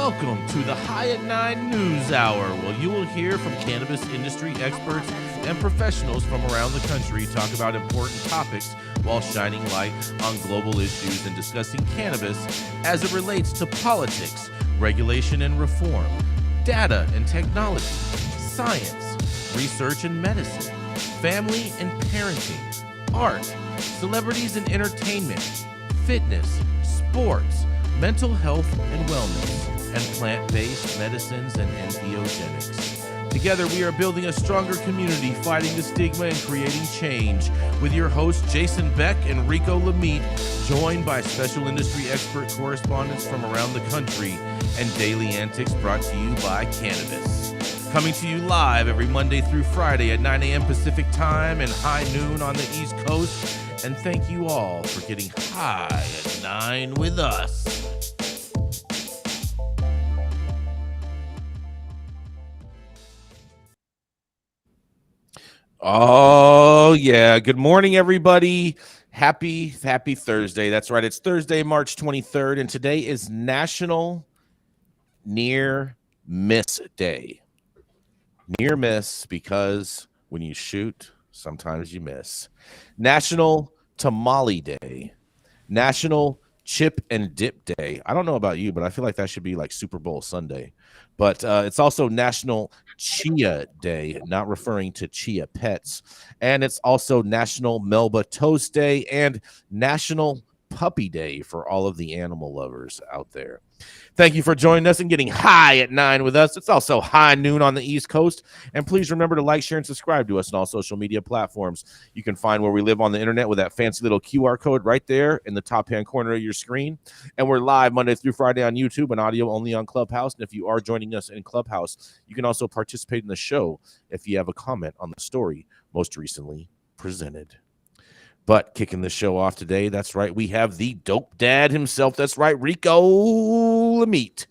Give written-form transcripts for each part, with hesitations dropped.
Welcome to the High at 9 News Hour, where you will hear from cannabis industry experts and professionals from around the country talk about important topics while shining light on global issues and discussing cannabis as it relates to politics, regulation and reform, data and technology, science, research and medicine, family and parenting, art, celebrities and entertainment, fitness, sports, mental health and wellness, and plant-based medicines and entheogenics. Together, we are building a stronger community, fighting the stigma and creating change. With your hosts, Jason Beck and Rico Lamitte, joined by special industry expert correspondents from around the country, and daily antics brought to you by Cannabis. Coming to you live every Monday through Friday at 9 a.m. Pacific Time and high noon on the East Coast. And thank you all for getting high at 9 with us. Oh, yeah. Good morning, everybody. Happy Thursday. That's right. It's Thursday, March 23rd, and today is National Near Miss Day. Near miss because when you shoot, sometimes you miss. National Tamale Day. National Chip and Dip Day. I don't know about you, but I feel like that should be like Super Bowl Sunday. But it's also National Chia Day, not referring to chia pets. And it's also National Melba Toast Day and National Puppy Day for all of the animal lovers out there. Thank you for joining us and getting high at 9 with us. It's also high noon on the East Coast. And please remember to like, share, and subscribe to us on all social media platforms. You can find where we live on the internet with that fancy little QR code right there in the top-hand corner of your screen. And we're live Monday through Friday on YouTube and audio only on Clubhouse. And if you are joining us in Clubhouse, you can also participate in the show if you have a comment on the story most recently presented. But kicking the show off today, that's right, we have the dope dad himself. That's right, Rico Lamitte.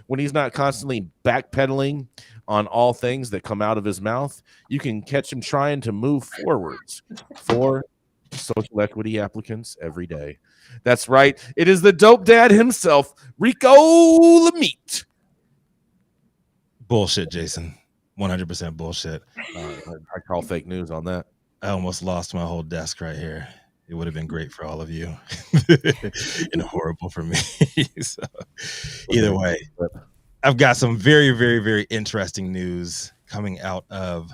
When he's not constantly backpedaling on all things that come out of his mouth, you can catch him trying to move forwards for social equity applicants every day. That's right, it is the dope dad himself, Rico Lamitte. Bullshit, Jason. 100% bullshit. I call fake news on that. I almost lost my whole desk right here. It would have been great for all of you and horrible for me. So, either way, I've got some very, very, very interesting news coming out of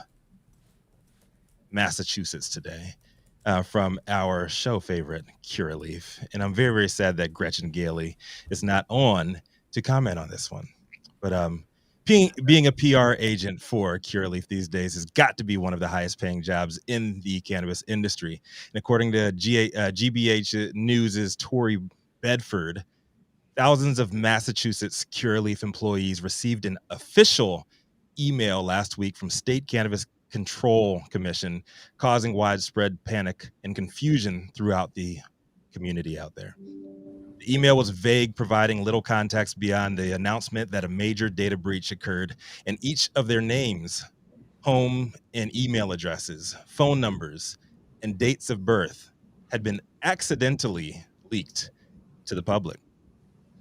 Massachusetts today from our show favorite, Curaleaf. And I'm very, very sad that Gretchen Gailey is not on to comment on this one. But being a PR agent for Curaleaf these days has got to be one of the highest paying jobs in the cannabis industry. And according to GBH News' Tory Bedford, thousands of Massachusetts Curaleaf employees received an official email last week from State Cannabis Control Commission, causing widespread panic and confusion throughout the community out there. The email was vague, providing little context beyond the announcement that a major data breach occurred, and each of their names, home and email addresses, phone numbers, and dates of birth had been accidentally leaked to the public.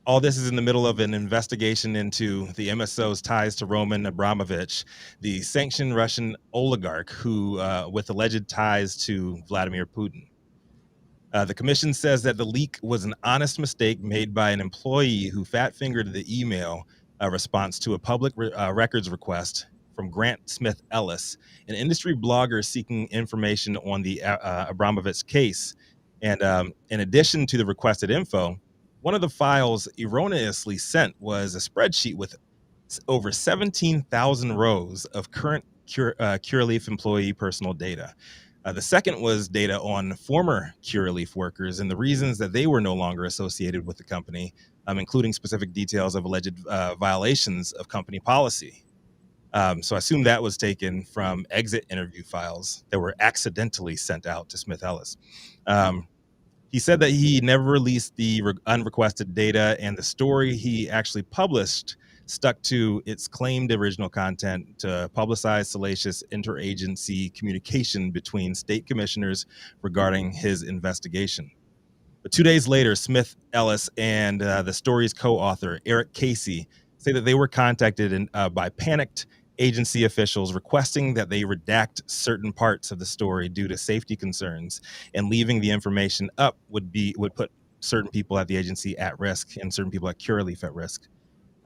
All this is in the middle of an investigation into the MSO's ties to Roman Abramovich, the sanctioned Russian oligarch who, with alleged ties to Vladimir Putin. The commission says that the leak was an honest mistake made by an employee who fat-fingered the email response to a public records request from Grant Smith Ellis, an industry blogger seeking information on the Abramovich case. And in addition to the requested info, one of the files erroneously sent was a spreadsheet with over 17,000 rows of current Curaleaf employee personal data. The second was data on former Curaleaf workers and the reasons that they were no longer associated with the company, including specific details of alleged violations of company policy. So I assume that was taken from exit interview files that were accidentally sent out to Smith Ellis. He said that he never released the unrequested data, and the story he actually published stuck to its claimed original content to publicize salacious interagency communication between state commissioners regarding his investigation. But 2 days later, Smith Ellis and the story's co-author, Eric Casey, say that they were contacted by panicked agency officials requesting that they redact certain parts of the story due to safety concerns, and leaving the information up would put certain people at the agency at risk and certain people at Curaleaf at risk.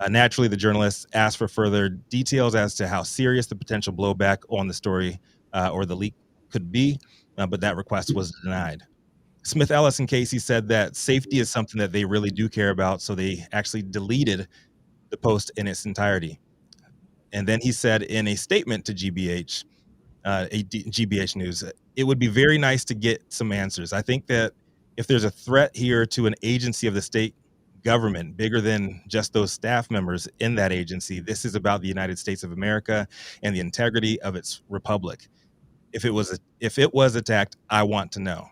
Naturally, the journalists asked for further details as to how serious the potential blowback on the story or the leak could be, but that request was denied. Smith, Ellis, and Casey said that safety is something that they really do care about, so they actually deleted the post in its entirety. And then he said in a statement to GBH, GBH News, it would be very nice to get some answers. I think that if there's a threat here to an agency of the state government bigger than just those staff members in that agency, this is about the United States of America and the integrity of its republic. If it was attacked, I want to know.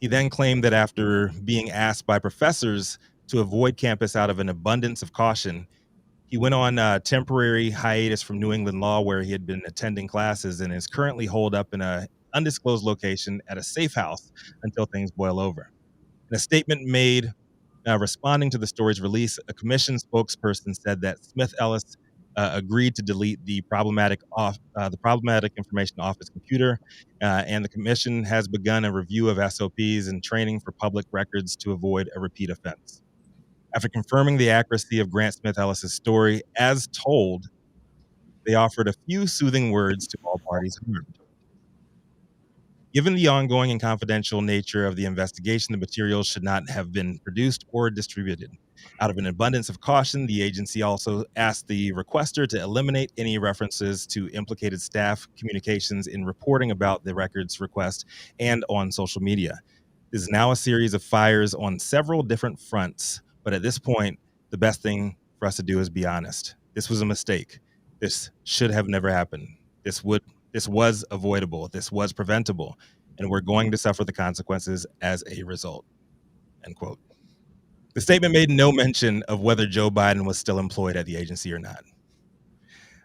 He then claimed that after being asked by professors to avoid campus out of an abundance of caution, he went on a temporary hiatus from New England law, where he had been attending classes, and is currently holed up in an undisclosed location at a safe house until things boil over. In a statement made responding to the story's release, a commission spokesperson said that Smith Ellis agreed to delete the problematic information off his computer, and the commission has begun a review of SOPs and training for public records to avoid a repeat offense. After confirming the accuracy of Grant Smith Ellis's story as told, they offered a few soothing words to all parties harmed. Given the ongoing and confidential nature of the investigation, the materials should not have been produced or distributed. Out of an abundance of caution, the agency also asked the requester to eliminate any references to implicated staff communications in reporting about the records request and on social media. This is now a series of fires on several different fronts, but at this point, the best thing for us to do is be honest. This was a mistake. This should have never happened. This was avoidable. This was preventable, and we're going to suffer the consequences as a result. End quote. The statement made no mention of whether Joe Biden was still employed at the agency or not.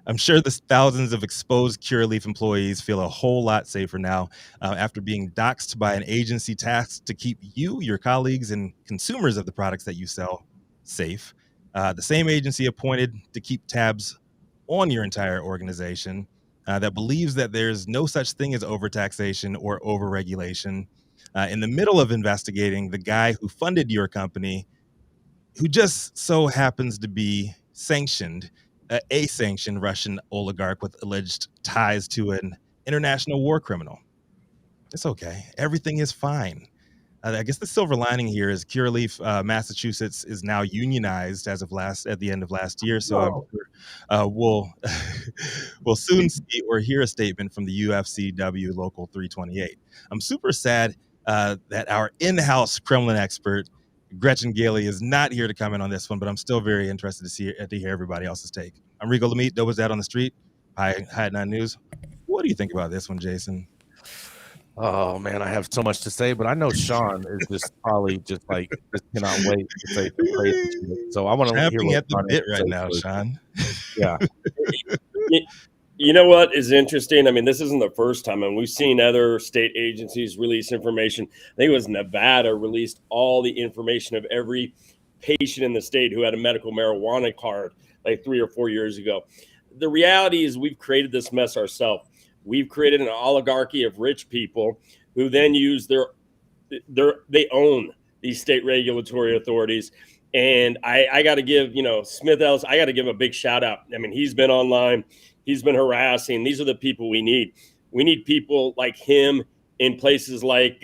I'm sure the thousands of exposed Curaleaf employees feel a whole lot safer now after being doxxed by an agency tasked to keep you, your colleagues, and consumers of the products that you sell safe. The same agency appointed to keep tabs on your entire organization, that believes that there's no such thing as overtaxation or overregulation, in the middle of investigating the guy who funded your company, who just so happens to be a sanctioned Russian oligarch with alleged ties to an international war criminal. It's okay. Everything is fine. I guess the silver lining here is Curaleaf, Massachusetts, is now unionized as of at the end of last year. So I'm sure we'll soon see or hear a statement from the UFCW Local 328. I'm super sad that our in-house Kremlin expert, Gretchen Gailey, is not here to comment on this one, but I'm still very interested to hear everybody else's take. I'm Rico Lamitte, Dope was that on the street. Hi, at 9 News. What do you think about this one, Jason? Oh man, I have so much to say, but I know Sean is just probably just like just cannot wait to say some crazy shit. So I want to hear what at the Sean bit has right to say now, first. Sean. Yeah. You know what is interesting? I mean, this isn't the first time, and we've seen other state agencies release information. I think it was Nevada released all the information of every patient in the state who had a medical marijuana card like 3 or 4 years ago. The reality is we've created this mess ourselves. We've created an oligarchy of rich people who then use they own these state regulatory authorities. And I got to give, Smith Ellis, I got to give him a big shout out. I mean, he's been online. He's been harassing. These are the people we need. We need people like him in places like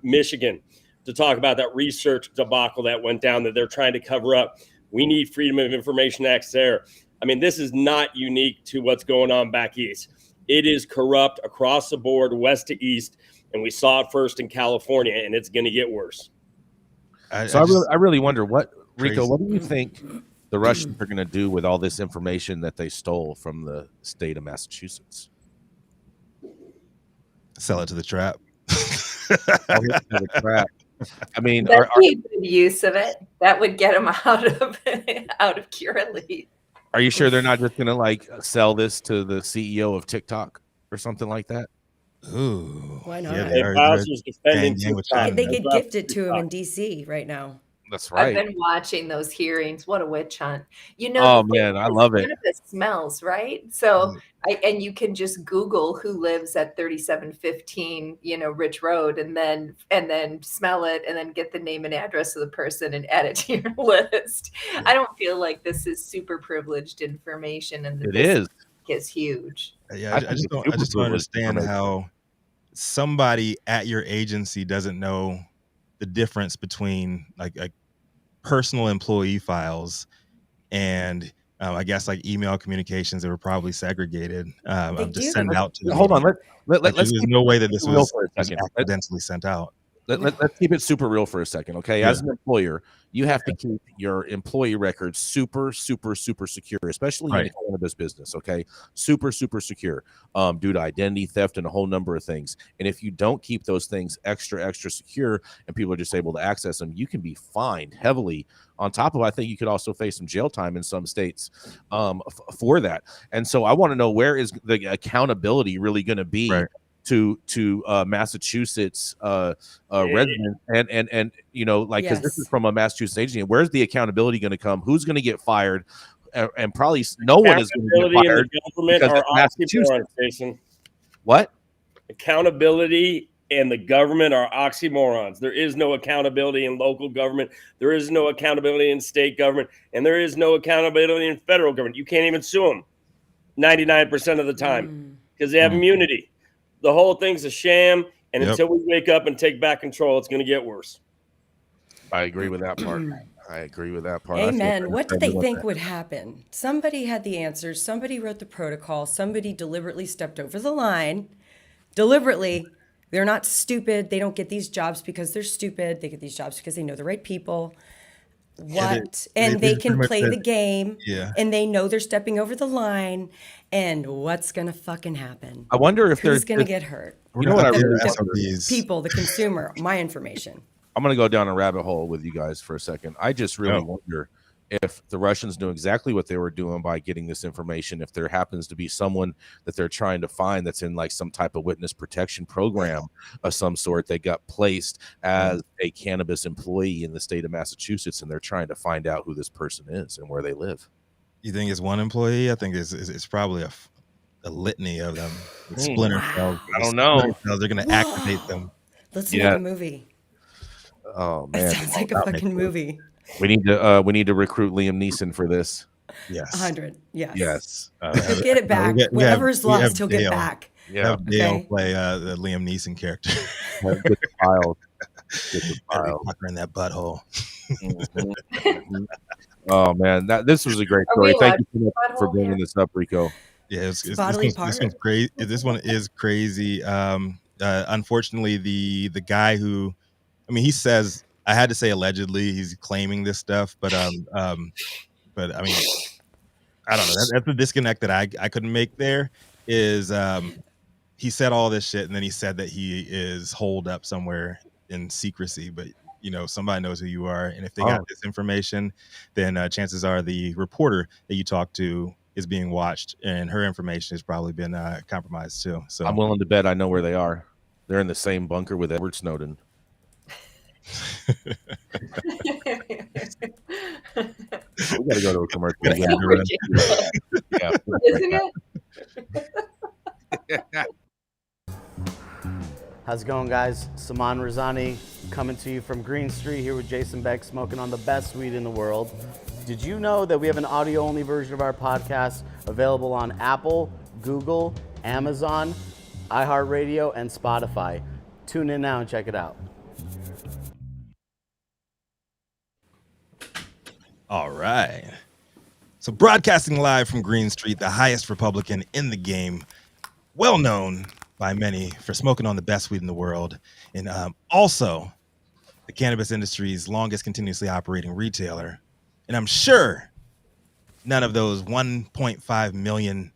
Michigan to talk about that research debacle that went down that they're trying to cover up. We need Freedom of Information Acts there. I mean, this is not unique to what's going on back east. It is corrupt across the board, west to east, and we saw it first in California, and it's going to get worse. I really wonder Rico, what do you think the Russians are going to do with all this information that they stole from the state of Massachusetts? Sell it to the trap. I mean, that'd be a good use of it. That would get them out of Curaleaf. Are you sure they're not just going to like sell this to the CEO of TikTok or something like that? Ooh, why not? Yeah, they could gift it to him in DC right now. That's I've right. been watching those hearings. What a witch hunt. You know, Oh the thing man, I is, love it. cannabis smells, right? So and you can just Google who lives at 3715, Ridge Road, and then smell it, and then get the name and address of the person and add it to your list. I don't feel like this is super privileged information, and It this is. is huge. Yeah, I I think just it's don't. I super just don't privileged understand information. how somebody at your agency doesn't know the difference between like personal employee files and I guess like email communications that were probably segregated. Just sent out to the Hold on. media. Let's There's keep no way it that this super real was for a second. accidentally sent out. Let's keep it super real for a second, okay? Yeah. As an employer, you have to keep your employee records super, super, super secure, especially in the cannabis business, okay? Super, super secure, due to identity theft and a whole number of things. And if you don't keep those things extra, extra secure, and people are just able to access them, you can be fined heavily. On top of, I think you could also face some jail time in some states for that. And so I want to know, where is the accountability really going to be to Massachusetts residents, and because this is from a Massachusetts agency, where's the accountability going to come? Who's going to get fired? And probably no one is going to get fired. The government are oxymorons, Jason. What? Accountability and the government are oxymorons. There is no accountability in local government. There is no accountability in state government. And there is no accountability in federal government. You can't even sue them 99% of the time because they have immunity. The whole thing's a sham. And until we wake up and take back control, it's going to get worse. I agree with that part. I agree with that part. Amen. What did they think would happen? Somebody had the answers. Somebody wrote the protocol. Somebody deliberately stepped over the line. Deliberately. They're not stupid. They don't get these jobs because they're stupid. They get these jobs because they know the right people. They can play the game. Yeah. And they know they're stepping over the line. And what's gonna fucking happen? I wonder if who's gonna get hurt. You know what I really wonder? People, the consumer, my information. I'm going to go down a rabbit hole with you guys for a second. I just really wonder if the Russians knew exactly what they were doing by getting this information. If there happens to be someone that they're trying to find that's in like some type of witness protection program of some sort, they got placed as a cannabis employee in the state of Massachusetts, and they're trying to find out who this person is and where they live. You think it's one employee? I think it's probably a litany of them. Splinter cells. I don't know. They're going to activate them. Let's make a movie. Oh man, it sounds like a fucking movie. We need to recruit Liam Neeson for this. Yes, 100. Yes, yes. He'll get it back. Whatever's lost, he'll get back. Yeah, have Dale play the Liam Neeson character. Get the file. Get the file. Pucker in that butthole. Oh man, this was a great story. Thank you so much for bringing this up, Rico. Yeah, this one's crazy. This one is crazy. Unfortunately, the guy who, I mean, he says, I had to say allegedly, he's claiming this stuff, but I mean, I don't know. That's the disconnect that I couldn't make. There is, he said all this shit, and then he said that he is holed up somewhere in secrecy, but somebody knows who you are, and if they got this information, then chances are the reporter that you talked to is being watched, and her information has probably been compromised too. So I'm willing to bet I know where they are. They're in the same bunker with Edward Snowden. We gotta go to a commercial. Yeah. Isn't it? How's it going, guys? Saman Razani coming to you from Green Street here with Jason Beck, smoking on the best weed in the world. Did you know that we have an audio-only version of our podcast available on Apple, Google, Amazon, iHeartRadio, and Spotify? Tune in now and check it out. All right. So broadcasting live from Green Street, the highest Republican in the game, well known by many for smoking on the best weed in the world, and also the cannabis industry's longest continuously operating retailer. And I'm sure none of those 1.5 million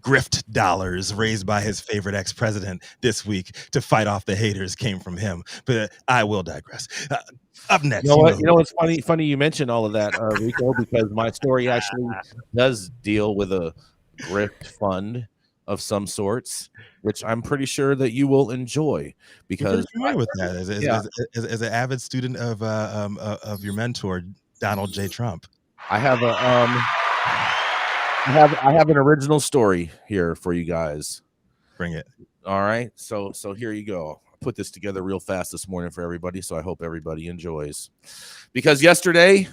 grift dollars raised by his favorite ex-president this week to fight off the haters came from him. But I will digress. Up next. You know what's funny you mentioned all of that, Rico, because my story actually does deal with a grift fund of some sorts, which I'm pretty sure that you will enjoy because You're familiar with that as an avid student of your mentor, Donald J. Trump. I have an original story here for you guys. Bring it. All right. So here you go. I put this together real fast this morning for everybody, so I hope everybody enjoys. Because yesterday,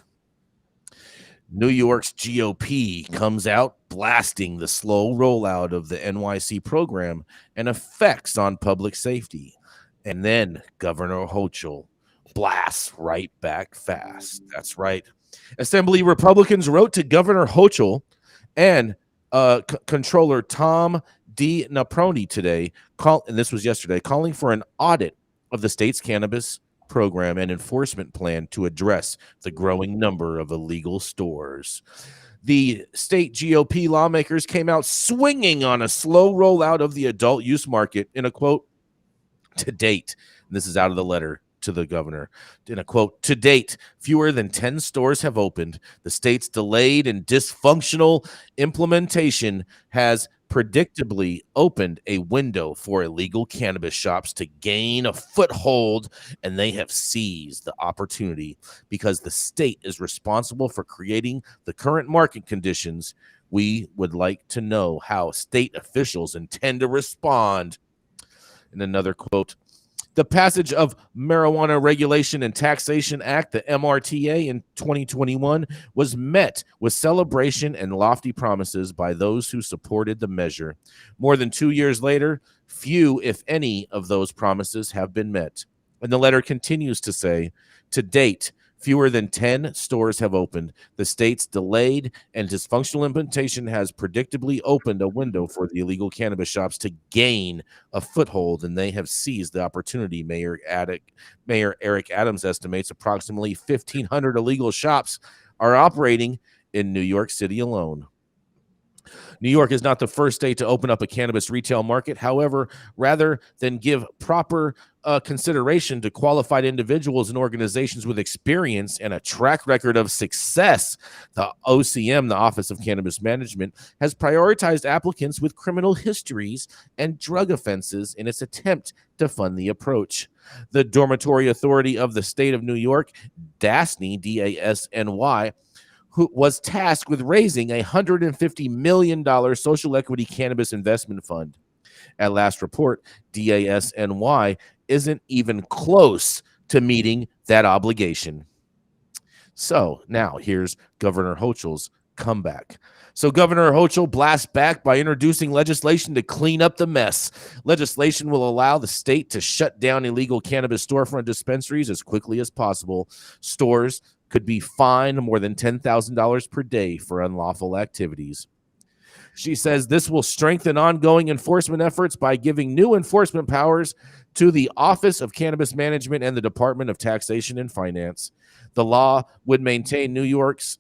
New York's GOP comes out blasting the slow rollout of the NYC program and effects on public safety. And then Governor Hochul blasts right back fast. That's right. Assembly Republicans wrote to Governor Hochul and Controller Tom D. Naproni today, and this was yesterday, calling for an audit of the state's cannabis program and enforcement plan to address the growing number of illegal stores. The state GOP lawmakers came out swinging on a slow rollout of the adult use market in a quote, to date. And this is out of the letter to the governor. In a quote, to date, fewer than 10 stores have opened. The state's delayed and dysfunctional implementation has predictably opened a window for illegal cannabis shops to gain a foothold, and they have seized the opportunity because the state is responsible for creating the current market conditions. We would like to know how state officials intend to respond. In another quote, the passage of Marijuana Regulation and Taxation Act, the MRTA, in 2021 was met with celebration and lofty promises by those who supported the measure. More than 2 years later, few, if any, of those promises have been met. And the letter continues to say, to date, fewer than 10 stores have opened. The state's delayed and dysfunctional implementation has predictably opened a window for the illegal cannabis shops to gain a foothold, and they have seized the opportunity. Mayor Eric Adams estimates approximately 1,500 illegal shops are operating in New York City alone. New York is not the first state to open up a cannabis retail market. However, rather than give proper consideration to qualified individuals and organizations with experience and a track record of success, the OCM, the Office of Cannabis Management, has prioritized applicants with criminal histories and drug offenses in its attempt to fund the approach. The Dormitory Authority of the State of New York, DASNY, D-A-S-N-Y, who was tasked with raising a $150 million social equity cannabis investment fund. At last report, DASNY isn't even close to meeting that obligation. So now here's Governor Hochul's comeback. So Governor Hochul blasts back by introducing legislation to clean up the mess. Legislation will allow the state to shut down illegal cannabis storefront dispensaries as quickly as possible. Stores could be fined more than $10,000 per day for unlawful activities. She says this will strengthen ongoing enforcement efforts by giving new enforcement powers to the Office of Cannabis Management and the Department of Taxation and Finance. The law would maintain New York's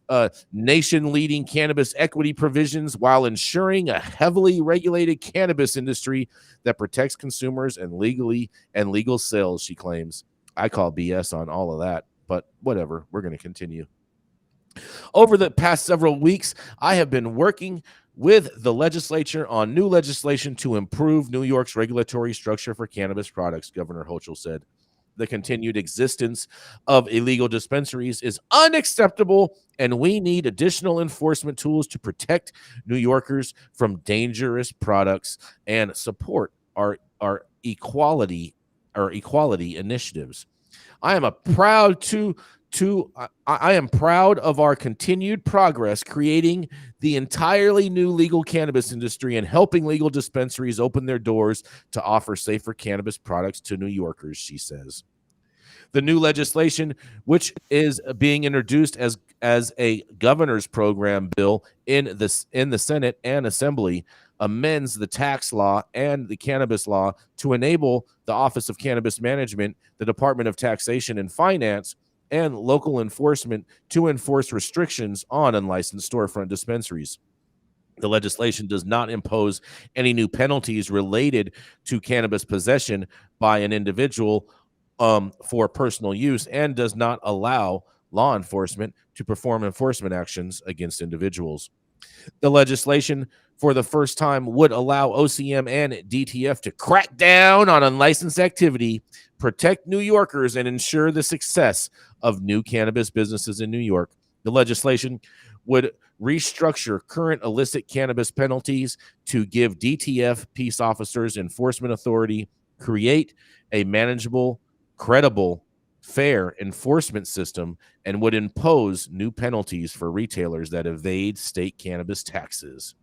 nation-leading cannabis equity provisions while ensuring a heavily regulated cannabis industry that protects consumers and legal sales, she claims. I call BS on all of that. But whatever, we're going to continue. Over the past several weeks, I have been working with the legislature on new legislation to improve New York's regulatory structure for cannabis products, Governor Hochul said. The continued existence of illegal dispensaries is unacceptable, and we need additional enforcement tools to protect New Yorkers from dangerous products and support our equality initiatives. I am proud of our continued progress creating the entirely new legal cannabis industry and helping legal dispensaries open their doors to offer safer cannabis products to New Yorkers, she says. The new legislation, which is being introduced as a governor's program bill in the Senate and Assembly, amends the tax law and the cannabis law to enable the Office of Cannabis Management, the Department of Taxation and Finance, and local enforcement to enforce restrictions on unlicensed storefront dispensaries. The legislation does not impose any new penalties related to cannabis possession by an individual for personal use and does not allow law enforcement to perform enforcement actions against individuals. The legislation for the first time would allow OCM and DTF to crack down on unlicensed activity, protect New Yorkers, and ensure the success of new cannabis businesses in New York. The legislation would restructure current illicit cannabis penalties to give DTF peace officers enforcement authority, create a manageable, credible, fair enforcement system, and would impose new penalties for retailers that evade state cannabis taxes.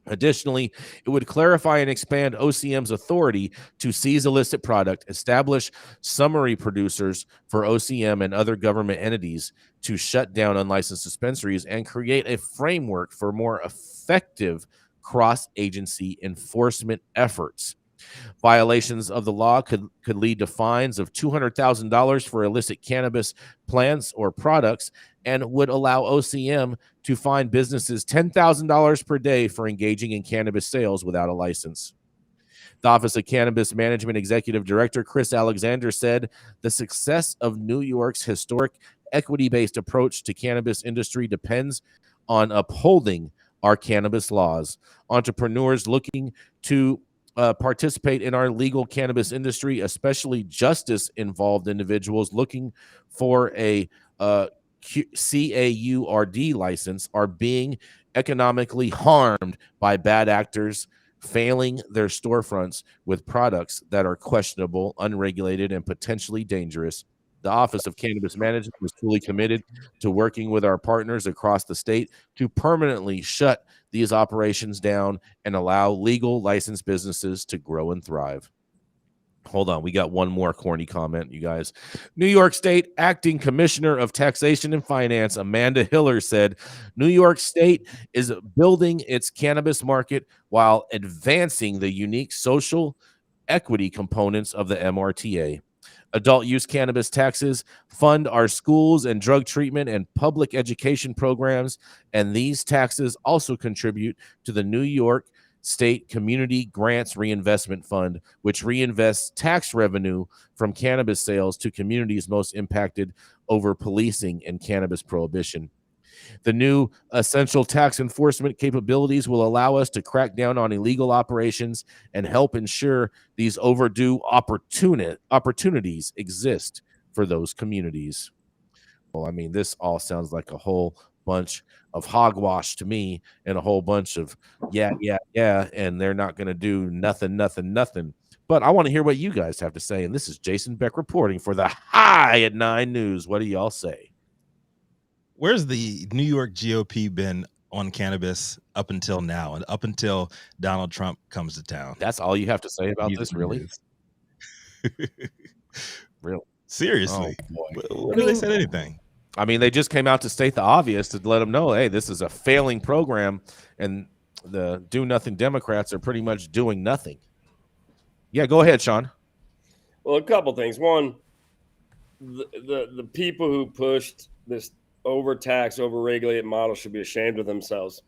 Additionally, it would clarify and expand OCM's authority to seize illicit product, establish summary producers for OCM and other government entities to shut down unlicensed dispensaries, and create a framework for more effective cross-agency enforcement efforts. Violations of the law could lead to fines of $200,000 for illicit cannabis plants or products, and would allow OCM to fine businesses $10,000 per day for engaging in cannabis sales without a license. The Office of Cannabis Management Executive Director Chris Alexander said the success of New York's historic equity-based approach to cannabis industry depends on upholding our cannabis laws. Entrepreneurs looking to participate in our legal cannabis industry, especially justice-involved individuals looking for a CAURD license, are being economically harmed by bad actors failing their storefronts with products that are questionable, unregulated, and potentially dangerous. The Office of Cannabis Management is fully committed to working with our partners across the state to permanently shut these operations down and allow legal licensed businesses to grow and thrive. Hold on, we got one more corny comment, you guys. New York State Acting Commissioner of Taxation and Finance, Amanda Hiller, said New York State is building its cannabis market while advancing the unique social equity components of the MRTA. Adult use cannabis taxes fund our schools and drug treatment and public education programs, and these taxes also contribute to the New York State Community Grants Reinvestment Fund, which reinvests tax revenue from cannabis sales to communities most impacted over policing and cannabis prohibition. The new essential tax enforcement capabilities will allow us to crack down on illegal operations and help ensure these overdue opportunities exist for those communities. Well, I mean, this all sounds like a whole bunch of hogwash to me, and a whole bunch of yeah, and they're not going to do nothing. But I want to hear what you guys have to say, and this is Jason Beck reporting for the High at 9 News. What do y'all say? Where's the New York GOP been on cannabis up until now, and up until Donald Trump comes to town? That's all you have to say about this, really? Real? Seriously? Oh, when did they say anything? I mean, they just came out to state the obvious, to let them know, hey, this is a failing program, and the do-nothing Democrats are pretty much doing nothing. Yeah, go ahead, Sean. Well, a couple things. One, the people who pushed this overtaxed, overregulated model should be ashamed of themselves.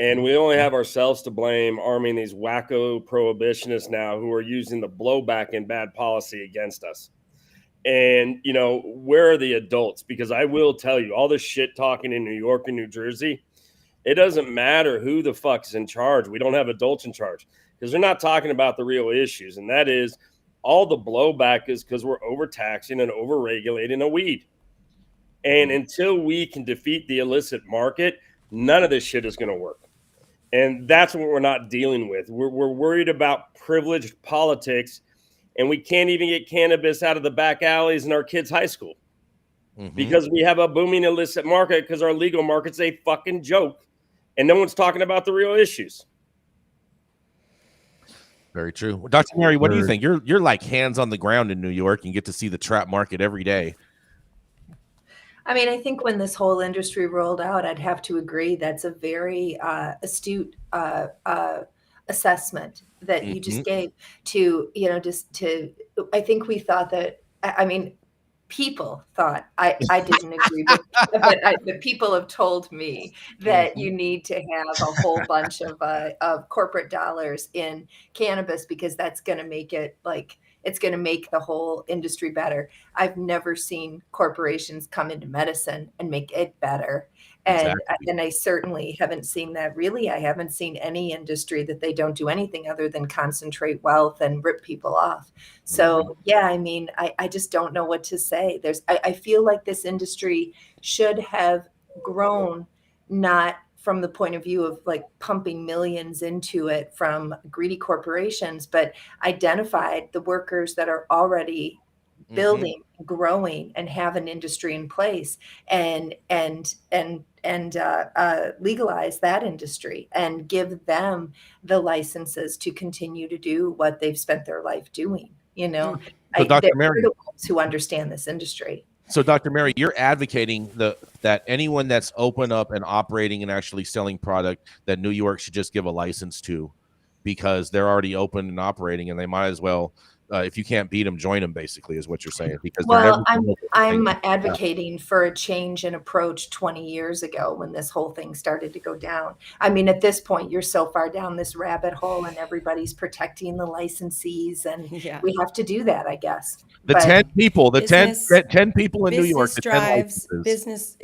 And we only have ourselves to blame, arming these wacko prohibitionists now who are using the blowback and bad policy against us. And, you know, where are the adults? Because I will tell you, all this shit talking in New York and New Jersey, it doesn't matter who the fuck's in charge. We don't have adults in charge because they're not talking about the real issues. And that is all the blowback is because we're overtaxing and overregulating a weed. And until we can defeat the illicit market, none of this shit is going to work. And that's what we're not dealing with. We're worried about privileged politics, and we can't even get cannabis out of the back alleys in our kids' high school because we have a booming illicit market because our legal market's a fucking joke, and no one's talking about the real issues. Very true. Dr. Mary, what do you think? You're like hands on the ground in New York and get to see the trap market every day. I mean, I think when this whole industry rolled out, I'd have to agree that's a very astute assessment that you just gave to, you know, I think we thought that, I mean, people thought, I didn't agree, but people have told me that you need to have a whole bunch of corporate dollars in cannabis because that's going to make it like, it's going to make the whole industry better. I've never seen corporations come into medicine and make it better. And I certainly haven't seen that. Really, I haven't seen any industry that they don't do anything other than concentrate wealth and rip people off. So yeah, I mean, I just don't know what to say. I feel like this industry should have grown, not from the point of view of like pumping millions into it from greedy corporations, but identified the workers that are already building, growing, and have an industry in place, and legalize that industry and give them the licenses to continue to do what they've spent their life doing. You know, So Dr. Mary, they're the ones who understand this industry. So, Dr. Mary, you're advocating that anyone that's open up and operating and actually selling product, that New York should just give a license to, because they're already open and operating, and they might as well, if you can't beat them, join them. Basically, is what you're saying. Because I'm advocating for a change in approach 20 years ago when this whole thing started to go down. I mean, at this point, you're so far down this rabbit hole, and everybody's protecting the licensees, and we have to do that, I guess. The 10 people, the 10 people in New York. Business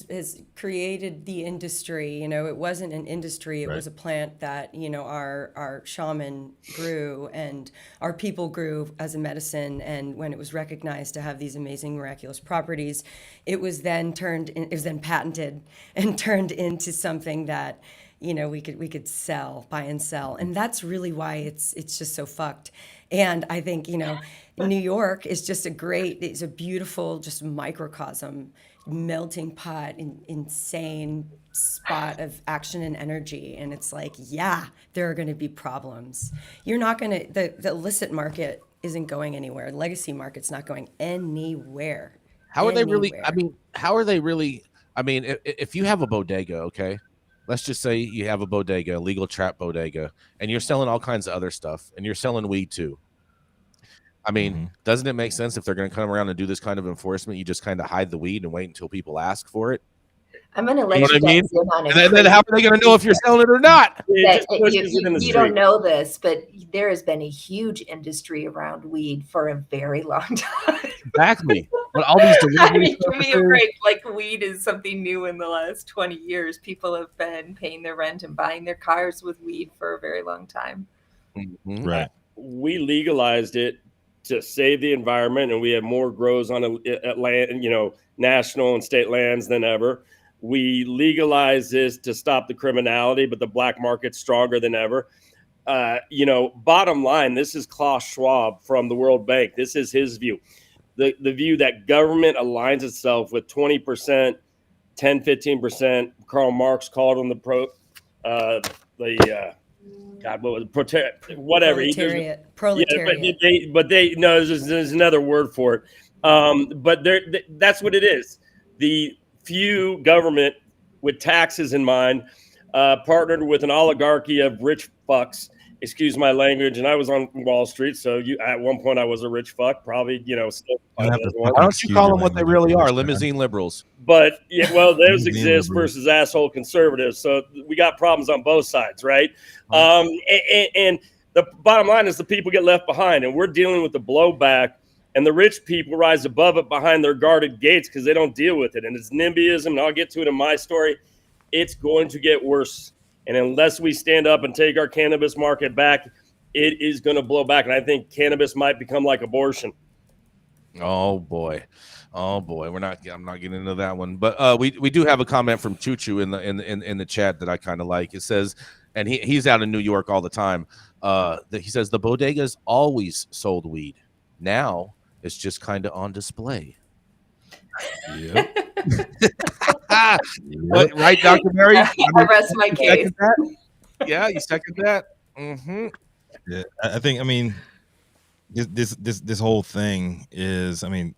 has created the industry. You know, it wasn't an industry; it was a plant that, you know, our shaman grew and our people grew as a medicine. And when it was recognized to have these amazing miraculous properties, it was then patented and turned into something that, you know, we could sell, buy and sell. And that's really why it's just so fucked. And I think, you know, New York is just it's a beautiful, just microcosm, melting pot, insane spot of action and energy. And it's like, yeah, there are going to be problems. You're not going to, the illicit market isn't going anywhere. The legacy market's not going anywhere. How are they really? I mean, how are they really? I mean, if you have a bodega, okay, let's just say you have a bodega, legal trap bodega, and you're selling all kinds of other stuff, and you're selling weed too. I mean, doesn't it make sense if they're going to come around and do this kind of enforcement, you just kind of hide the weed and wait until people ask for it? I'm going to let you guys in on it. And then how are they going to know if you're selling it or not? You don't know this, but there has been a huge industry around weed for a very long time. Exactly. But all these delivery give me a break. Like, weed is something new in the last 20 years. People have been paying their rent and buying their cars with weed for a very long time. Right. We legalized it to save the environment, and we have more grows on land, you know, national and state lands than ever. We legalize this to stop the criminality, but the black market's stronger than ever. You know, bottom line, this is Klaus Schwab from the World Bank. This is his view. The view that government aligns itself with 20%, 10, 15%. Karl Marx called them proletariat. Yeah, but they no, there's another word for it. But that's what it is. The few government with taxes in mind partnered with an oligarchy of rich fucks. Excuse my language. And I was on Wall Street, so at one point I was a rich fuck. Probably, you know. Still, why don't you call them what they really are? Limousine liberals. But yeah, well, those exist versus asshole conservatives. So we got problems on both sides, right? And the bottom line is the people get left behind, and we're dealing with the blowback. And the rich people rise above it behind their guarded gates because they don't deal with it. And it's NIMBYism, and I'll get to it in my story. It's going to get worse. And unless we stand up and take our cannabis market back, it is going to blow back. And I think cannabis might become like abortion. Oh boy. I'm not getting into that one. But we do have a comment from Choo Choo in the chat that I kind of like. It says, and he's out in New York all the time. That he says the bodegas always sold weed. Now it's just kind of on display. Yeah. What, right, Dr. Mary? I rest my case. Yeah, you second that? Yeah, I think, I mean, this whole thing is, I mean,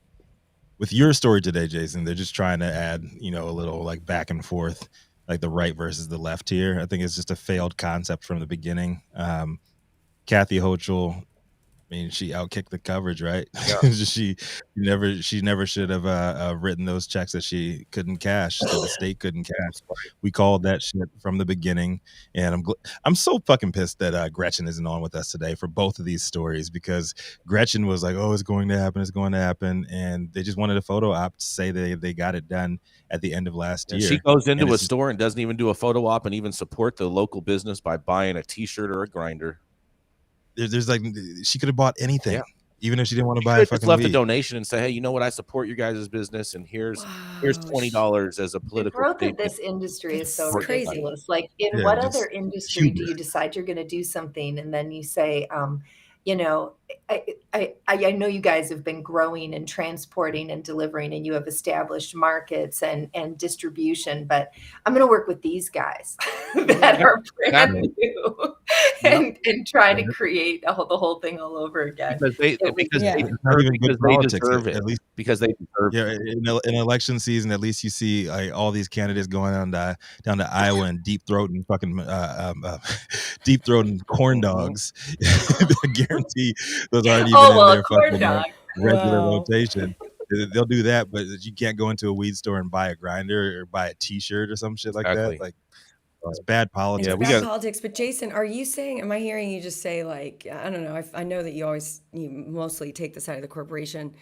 with your story today, Jason, they're just trying to add, you know, a little like back and forth, like the right versus the left here. I think it's just a failed concept from the beginning. Kathy Hochul I mean, she outkicked the coverage, right? Yeah. she never should have written those checks that she couldn't cash, that the state couldn't cash. We called that shit from the beginning, and I'm so fucking pissed that Gretchen isn't on with us today for both of these stories, because Gretchen was like, "Oh, it's going to happen," and they just wanted a photo op to say they got it done at the end of last year. She goes into a store and doesn't even do a photo op and even support the local business by buying a T-shirt or a grinder. There's like, she could have bought anything, even if she didn't want to She buy a just fucking left weed. a donation and say, "Hey, you know what? I support your guys' business, and here's $20 as a The political growth of statement." this industry is so That's crazy. ridiculous. Like, in Yeah, what just other industry do hubris. you decide you're going to do something and then you say, you know, I know you guys have been growing and transporting and delivering, and you have established markets and distribution, but I'm going to work with these guys that are brand new and try to create the whole thing all over again. Because they Not even good politics, deserve it. at least. Because they deserve it. Yeah, in election season, at least you see all these candidates going down to Iowa and deep throating corn dogs. I guarantee those aren't even in their fucking regular rotation. They'll do that, but you can't go into a weed store and buy a grinder or buy a T-shirt or some shit like that. Like, it's bad politics. It's bad politics. But Jason, are you saying? Am I hearing you just say, like, I don't know? I know that you mostly take the side of the corporation,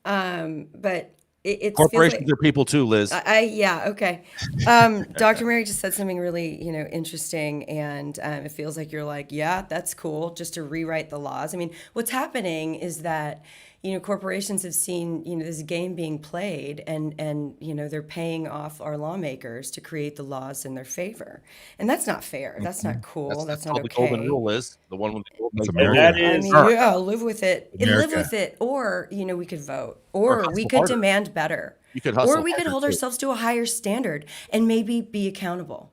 but it's corporations are people too, Liz. Yeah, okay. Dr. Mary just said something really, interesting, and it feels like you're like, yeah, that's cool, just to rewrite the laws. I mean, what's happening is that corporations have seen this game being played, and they're paying off our lawmakers to create the laws in their favor, and that's not fair. That's not cool. That's not okay. The golden rule is the one with the golden rule. That is, yeah, live with it. Live with it, or we could vote, or we could demand better. You could hustle, or we could hold ourselves to a higher standard and maybe be accountable.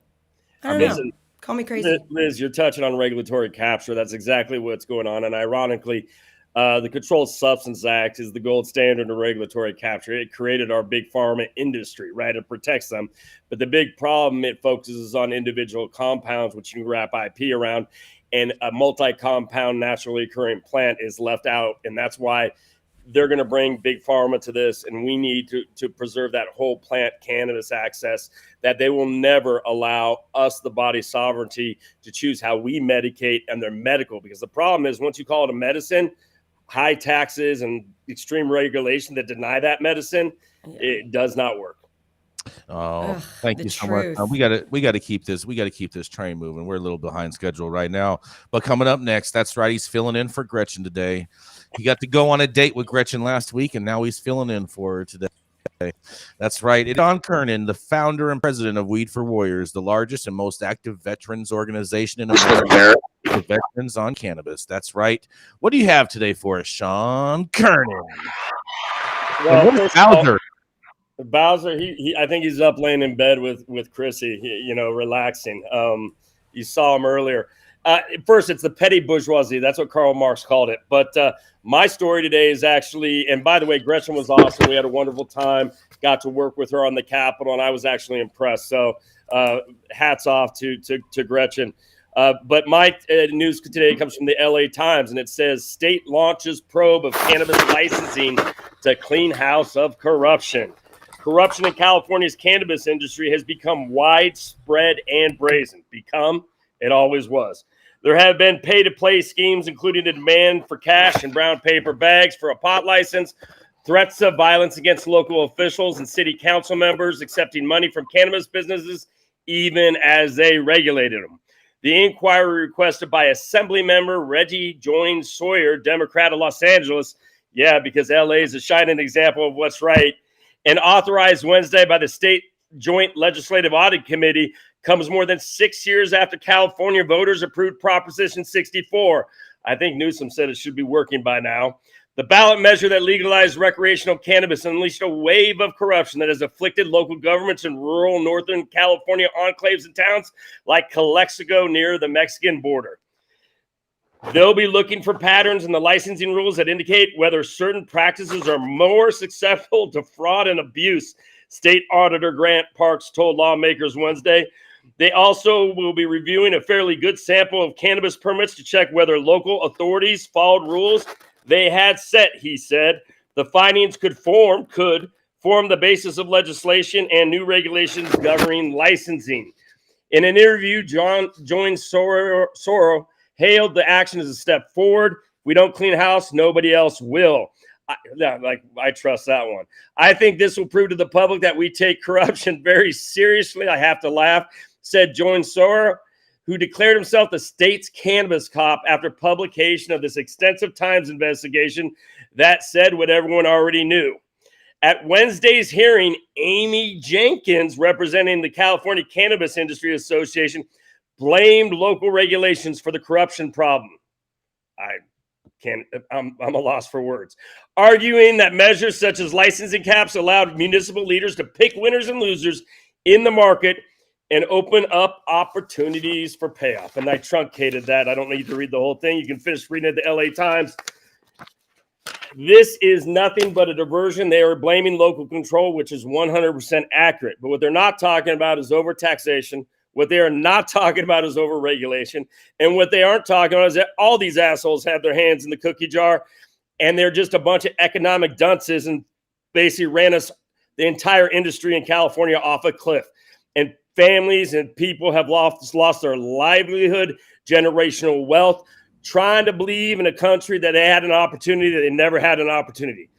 I don't know. Call me crazy. Liz, you're touching on regulatory capture. That's exactly what's going on. And ironically, the Controlled Substance Act is the gold standard of regulatory capture. It created our big pharma industry, right? It protects them. But the big problem, it focuses on individual compounds, which you can wrap IP around. And a multi-compound naturally occurring plant is left out. And that's why they're going to bring big pharma to this, and we need to preserve that whole plant cannabis access, that they will never allow us, the body sovereignty, to choose how we medicate and their medical. Because the problem is, once you call it a medicine, high taxes and extreme regulation that deny that medicine, it does not work. Oh, thank you so much. We got to keep this train moving. We're a little behind schedule right now, but coming up next, that's right, he's filling in for Gretchen today. He got to go on a date with Gretchen last week, and now he's filling in for her today. That's right. It's John Kiernan, the founder and president of Weed for Warriors, the largest and most active veterans organization in America for veterans on cannabis. That's right. What do you have today for us, Sean Kiernan? Well, Bowser, he I think he's up laying in bed with Chrissy, relaxing. You saw him earlier. First, it's the petty bourgeoisie. That's what Karl Marx called it. But my story today is actually, and by the way, Gretchen was awesome. We had a wonderful time. Got to work with her on the Capitol, and I was actually impressed. So hats off to Gretchen. But my news today comes from the LA Times, and it says, state launches probe of cannabis licensing to clean house of corruption. Corruption in California's cannabis industry has become widespread and brazen. It always was. There have been pay-to-play schemes, including a demand for cash and brown paper bags for a pot license, threats of violence against local officials and city council members accepting money from cannabis businesses, even as they regulated them. The inquiry requested by Assembly Member Reggie Joynes Sawyer, Democrat of Los Angeles, because LA is a shining example of what's right, and authorized Wednesday by the State Joint Legislative Audit Committee, comes more than 6 years after California voters approved Proposition 64. I think Newsom said it should be working by now. The ballot measure that legalized recreational cannabis unleashed a wave of corruption that has afflicted local governments in rural Northern California enclaves and towns like Calexico near the Mexican border. They'll be looking for patterns in the licensing rules that indicate whether certain practices are more susceptible to fraud and abuse, State Auditor Grant Parks told lawmakers Wednesday. They also will be reviewing a fairly good sample of cannabis permits to check whether local authorities followed rules they had set, he said. The findings could form the basis of legislation and new regulations governing licensing. In an interview, Join Soro hailed the action as a step forward. If we don't clean house, nobody else will. I trust that one. I think this will prove to the public that we take corruption very seriously. I have to laugh, said Join Soro, who declared himself the state's cannabis cop after publication of this extensive Times investigation that said what everyone already knew. At Wednesday's hearing, Amy Jenkins, representing the California Cannabis Industry Association, blamed local regulations for the corruption problem. I'm a loss for words. Arguing that measures such as licensing caps allowed municipal leaders to pick winners and losers in the market and open up opportunities for payoff. And I truncated that. I don't need to read the whole thing. You can finish reading it at the LA Times. This is nothing but a diversion. They are blaming local control, which is 100% accurate. But what they're not talking about is overtaxation. What they are not talking about is overregulation. And what they aren't talking about is that all these assholes have their hands in the cookie jar, and they're just a bunch of economic dunces and basically ran us, the entire industry in California, off a cliff. And families and people have lost their livelihood, generational wealth, trying to believe in a country that they had an opportunity that they never had an opportunity.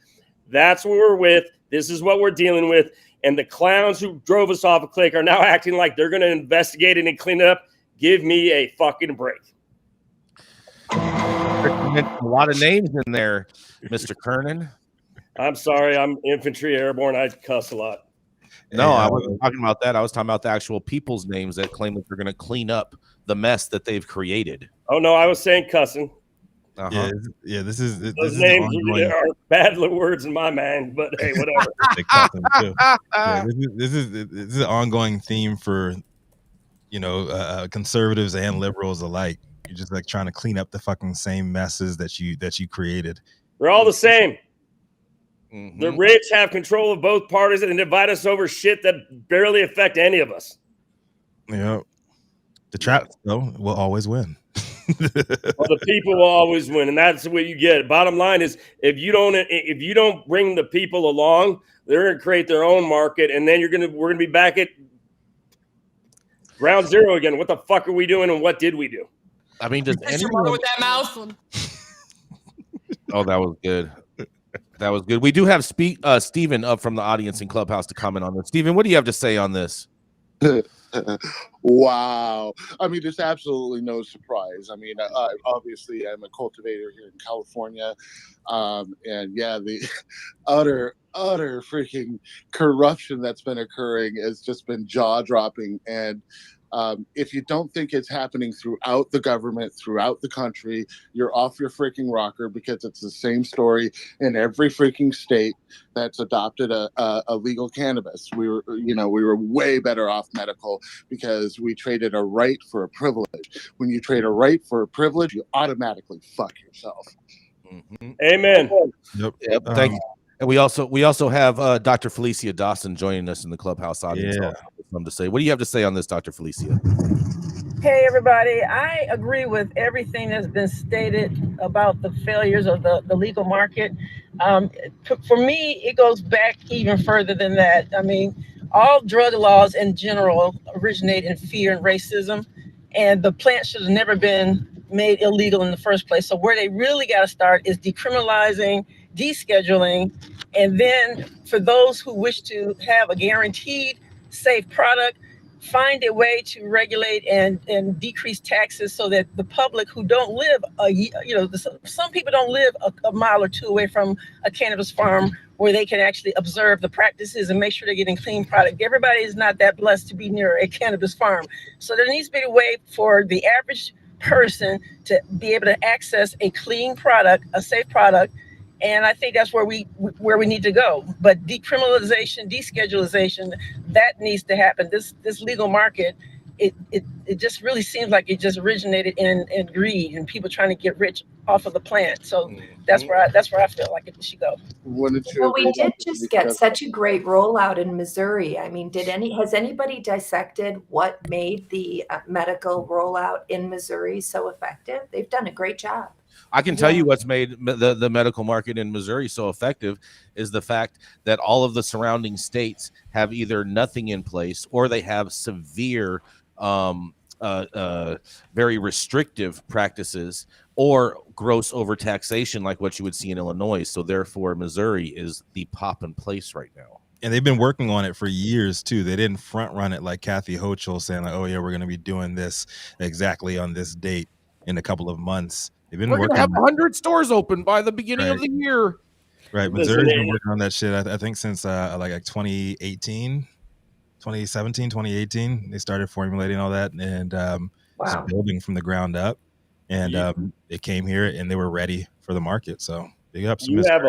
That's what we're with. This is what we're dealing with. And the clowns who drove us off a cliff are now acting like they're going to investigate it and clean it up. Give me a fucking break. A lot of names in there, Mr. Kiernan. I'm sorry. I'm infantry airborne. I cuss a lot. No, I wasn't talking about that. I was talking about the actual people's names that claim that they're going to clean up the mess that they've created. Oh, no, I was saying cussing. Uh-huh. Yeah, this is those names are bad words in my mind, but hey, whatever. This is an ongoing theme for conservatives and liberals alike. You're just like trying to clean up the fucking same messes that you created. We're all the same. Mm-hmm. The rich have control of both parties and divide us over shit that barely affect any of us. Yeah, the trap though will always win. Well, the people will always win, and that's what you get. Bottom line is, if you don't bring the people along, they're going to create their own market, and then we're going to be back at ground zero again. What the fuck are we doing, and what did we do? I mean, does anyone with that mouth? Oh, that was good. That was good. We do have Steven up from the audience in Clubhouse to comment on this. Steven, what do you have to say on this? Wow. I mean, it's absolutely no surprise. I mean, obviously, I'm a cultivator here in California. And yeah, the utter freaking corruption that's been occurring has just been jaw-dropping. And if you don't think it's happening throughout the government, throughout the country, you're off your freaking rocker, because it's the same story in every freaking state that's adopted a legal cannabis. We were way better off medical because we traded a right for a privilege. When you trade a right for a privilege, you automatically fuck yourself. Mm-hmm. Amen. Yep. Thank you. And we also have Dr. Felicia Dawson joining us in the Clubhouse audience. Yeah. Something to say. What do you have to say on this, Dr. Felicia? Hey, everybody. I agree with everything that's been stated about the failures of the legal market. For me, it goes back even further than that. I mean, all drug laws in general originate in fear and racism, and the plant should have never been made illegal in the first place. So where they really got to start is decriminalizing, descheduling, and then for those who wish to have a guaranteed safe product, find a way to regulate and decrease taxes so that the public who don't live some people don't live a mile or two away from a cannabis farm where they can actually observe the practices and make sure they're getting clean product. Everybody is not that blessed to be near a cannabis farm. So there needs to be a way for the average person to be able to access a clean product, a safe product. And I think that's where we need to go. But decriminalization, deschedulization, that needs to happen. This legal market it just really seems like it just originated in greed and people trying to get rich off of the plant. So that's where I feel like it should go. Wouldn't you Well, we agree did that- just get such a great rollout in Missouri. I mean, has anybody dissected what made the medical rollout in Missouri so effective? They've done a great job. I can tell you what's made the medical market in Missouri so effective is the fact that all of the surrounding states have either nothing in place or they have severe, very restrictive practices or gross overtaxation like what you would see in Illinois. So therefore, Missouri is the pop in place right now. And they've been working on it for years too. They didn't front run it like Kathy Hochul saying like, oh yeah, we're going to be doing this exactly on this date in a couple of months. They've been We're going working to have on 100 stores open by the beginning of the year. Right. Missouri's been working on that shit, I think, since like 2018, 2017, 2018. They started formulating all that and just building from the ground up. And it came here and they were ready for the market. So big ups. You have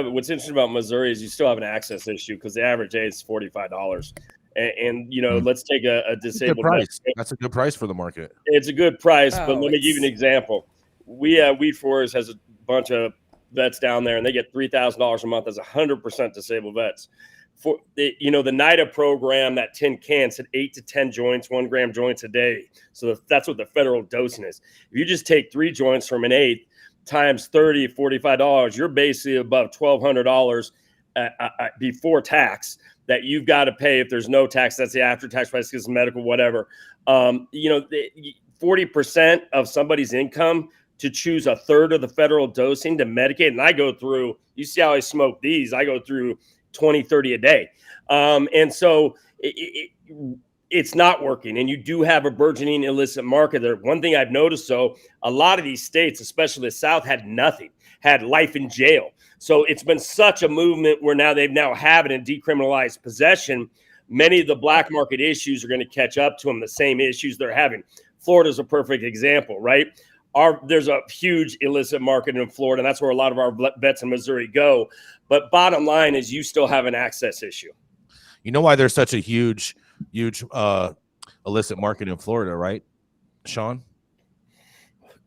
what's interesting about Missouri is you still have an access issue because the average age is $45. And you know, let's take a disabled price. That's a good price for the market. It's a good price, but let me give you an example. Weed Forest has a bunch of vets down there, and they get $3,000 a month as 100% disabled vets. For the NIDA program, that 10 cans said 8 to 10 joints, 1 gram joints a day. So that's what the federal dosing is. If you just take 3 joints from an eighth times $30, $45, you're basically above $1,200 before tax that you've got to pay. If there's no tax, that's the after tax price because medical, whatever. 40% of somebody's income to choose a third of the federal dosing to Medicaid. And I go through, you see how I smoke these, I go through 20, 30 a day. And so it's not working. And you do have a burgeoning illicit market there. One thing I've noticed, though, a lot of these states, especially the South, had nothing, had life in jail. So it's been such a movement where now they've have it in decriminalized possession. Many of the black market issues are going to catch up to them, the same issues they're having. Florida's a perfect example, right? There's a huge illicit market in Florida, and that's where a lot of our vets in Missouri go. But bottom line is you still have an access issue. You know why there's such a huge illicit market in Florida, right, Sean?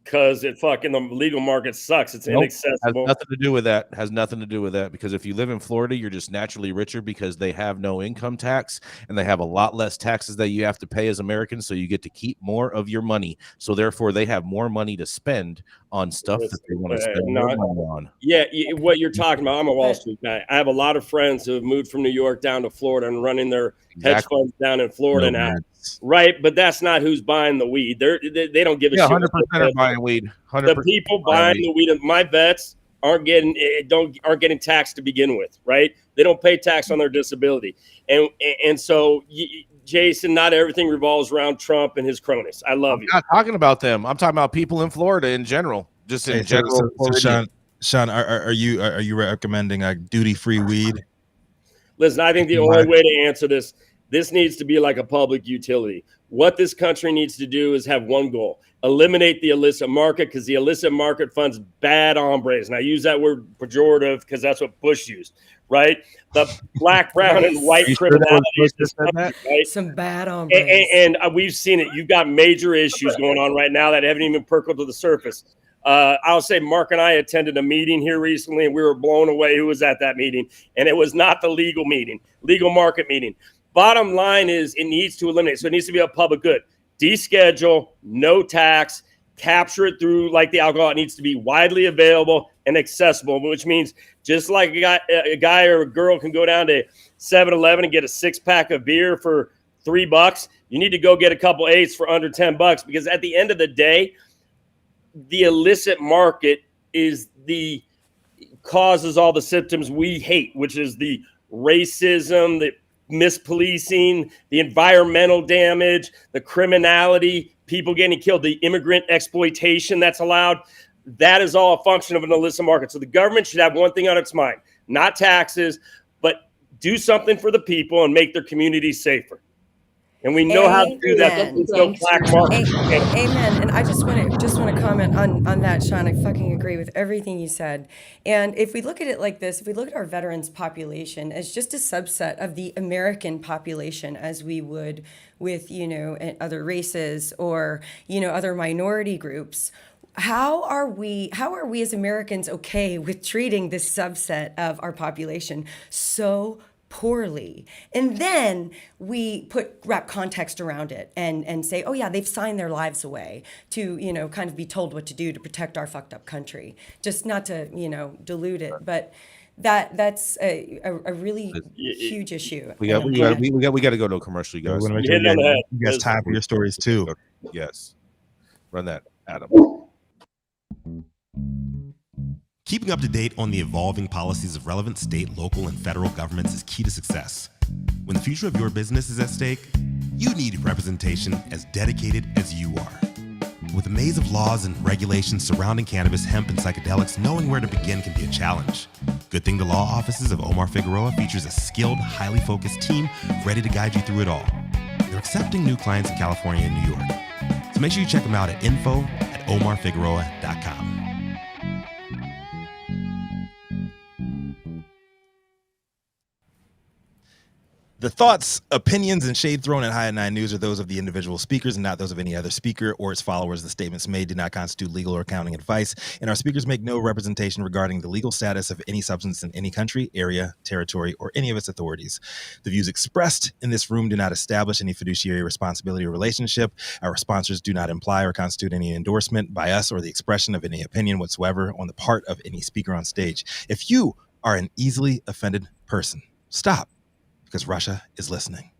Because the legal market sucks. It's inaccessible. Has nothing to do with that. Has nothing to do with that. Because if you live in Florida, you're just naturally richer because they have no income tax and they have a lot less taxes that you have to pay as Americans. So you get to keep more of your money. So therefore, they have more money to spend on stuff that they want to spend more money on. Yeah, what you're talking about. I'm a Wall Street guy. I have a lot of friends who have moved from New York down to Florida and running their hedge funds down in Florida now. Right, but that's not who's buying the weed. They don't give a shit. 100% are buying weed. 100% the people buying the weed. My vets aren't getting taxed to begin with. Right, they don't pay tax on their disability, and so Jason, not everything revolves around Trump and his cronies. I love you. I'm not talking about them. I'm talking about people in Florida in general. Just in general. So Sean, are you recommending duty-free weed? Listen, I think the only way to answer this needs to be like a public utility. What this country needs to do is have one goal: eliminate the illicit market, because the illicit market funds bad hombres. And I use that word pejorative because that's what Bush used, right? The black, brown, and white criminality. Right? Some bad hombres. And we've seen it. You've got major issues going on right now that haven't even perked to the surface. I'll say Mark and I attended a meeting here recently, and we were blown away who was at that meeting. And it was not the legal market meeting. Bottom line is it needs to eliminate. So it needs to be a public good. Deschedule, no tax, capture it through like the alcohol. It needs to be widely available and accessible, which means just like a guy or a girl can go down to 7-Eleven and get a 6-pack of beer for $3, you need to go get a couple eighths for under $10, because at the end of the day, the illicit market causes all the symptoms we hate, which is the racism, the mispolicing, the environmental damage, the criminality, people getting killed, the immigrant exploitation that's allowed. That is all a function of an illicit market. So the government should have one thing on its mind: not taxes, but do something for the people and make their communities safer. And we know how to do that. There's no black market. Amen. And I just want to comment on that, Sean. I fucking agree with everything you said. And if we look at it like this, if we look at our veterans population as just a subset of the American population, as we would with, other races or, other minority groups, how are we as Americans okay with treating this subset of our population so poorly? And then we wrap context around it and say, oh yeah, they've signed their lives away to, kind of be told what to do to protect our fucked up country. Just not to, dilute it, but that's a really huge issue. We got to go to a commercial, you guys. We're gonna make sure you guys time for your stories too. Yes. Run that, Adam. Keeping up to date on the evolving policies of relevant state, local, and federal governments is key to success. When the future of your business is at stake, you need representation as dedicated as you are. With a maze of laws and regulations surrounding cannabis, hemp, and psychedelics, knowing where to begin can be a challenge. Good thing the law offices of Omar Figueroa features a skilled, highly focused team ready to guide you through it all. They're accepting new clients in California and New York. So make sure you check them out at info@omarfigueroa.com. The thoughts, opinions, and shade thrown at High at 9 News are those of the individual speakers and not those of any other speaker or its followers. The statements made do not constitute legal or accounting advice, and our speakers make no representation regarding the legal status of any substance in any country, area, territory, or any of its authorities. The views expressed in this room do not establish any fiduciary responsibility or relationship. Our sponsors do not imply or constitute any endorsement by us or the expression of any opinion whatsoever on the part of any speaker on stage. If you are an easily offended person, stop. Because Russia is listening.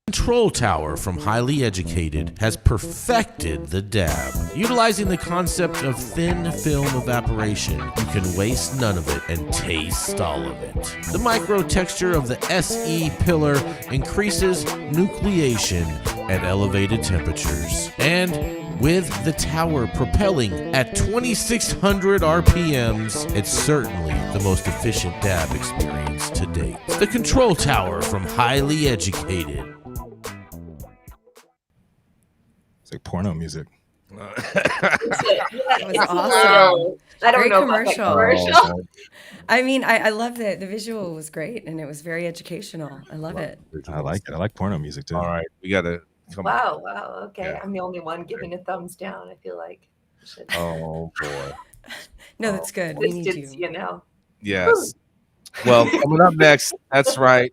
Control Tower from Highly Educated has perfected the dab. Utilizing the concept of thin film evaporation, you can waste none of it and taste all of it. The micro texture of the SE pillar increases nucleation at elevated temperatures. And with the tower propelling at 2,600 RPMs, it's certainly the most efficient dab experience to date. The Control Tower from Highly Educated. It's like porno music. It was awesome. I don't Great know commercial. about that commercial. I mean, I love it. The visual was great, and it was very educational. I love it. I like it. I like porno music too. All right, we got to come on. Wow. Okay. Yeah. I'm the only one giving a thumbs down. I feel like. Oh, boy. No, that's good. We need Distance, you. Yes. Well, coming up next, that's right.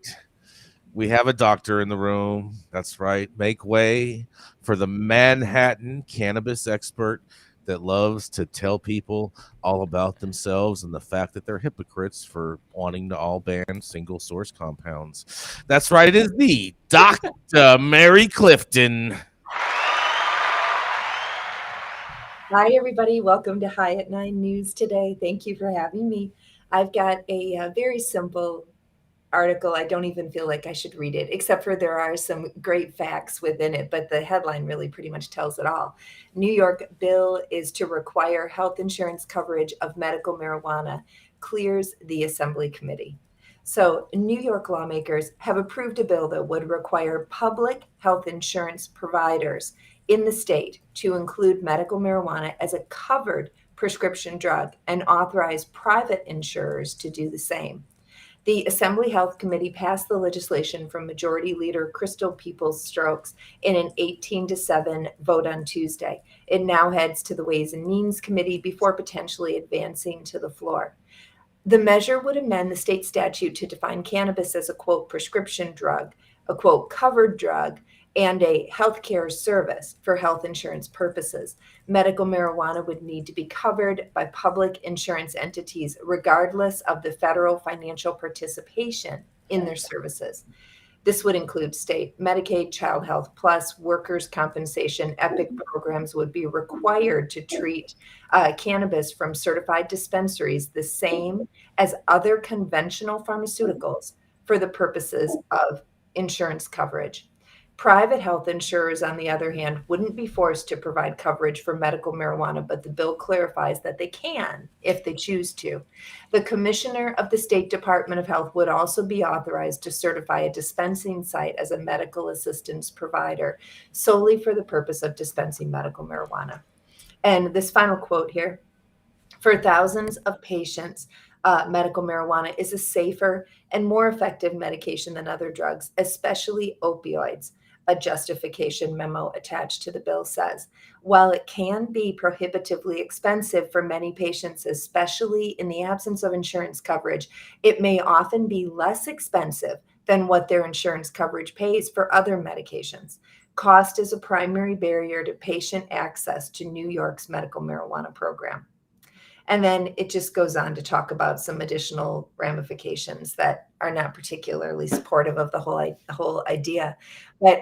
We have a doctor in the room. That's right. Make way for the Manhattan cannabis expert that loves to tell people all about themselves and the fact that they're hypocrites for wanting to all ban single source compounds. That's right. It is the Dr. Mary Clifton. Hi, everybody. Welcome to High at 9 News today. Thank you for having me. I've got a very simple article. I don't even feel like I should read it, except for there are some great facts within it, but the headline really pretty much tells it all. New York bill is to require health insurance coverage of medical marijuana, clears the Assembly Committee. So New York lawmakers have approved a bill that would require public health insurance providers in the state to include medical marijuana as a covered prescription drug and authorize private insurers to do the same. The Assembly Health Committee passed the legislation from Majority Leader Crystal Peoples-Stokes in an 18-7 vote on Tuesday. It now heads to the Ways and Means Committee before potentially advancing to the floor. The measure would amend the state statute to define cannabis as a, quote, prescription drug, a, quote, covered drug, and a healthcare service for health insurance purposes. Medical marijuana would need to be covered by public insurance entities, regardless of the federal financial participation in their services. This would include state Medicaid, Child Health Plus, workers' compensation. EPIC programs would be required to treat cannabis from certified dispensaries the same as other conventional pharmaceuticals for the purposes of insurance coverage. Private health insurers, on the other hand, wouldn't be forced to provide coverage for medical marijuana, but the bill clarifies that they can if they choose to. The commissioner of the State Department of Health would also be authorized to certify a dispensing site as a medical assistance provider solely for the purpose of dispensing medical marijuana. And this final quote here, for thousands of patients, medical marijuana is a safer and more effective medication than other drugs, especially opioids, a justification memo attached to the bill says. While it can be prohibitively expensive for many patients, especially in the absence of insurance coverage, it may often be less expensive than what their insurance coverage pays for other medications. Cost is a primary barrier to patient access to New York's medical marijuana program. And then it just goes on to talk about some additional ramifications that are not particularly supportive of the whole idea. But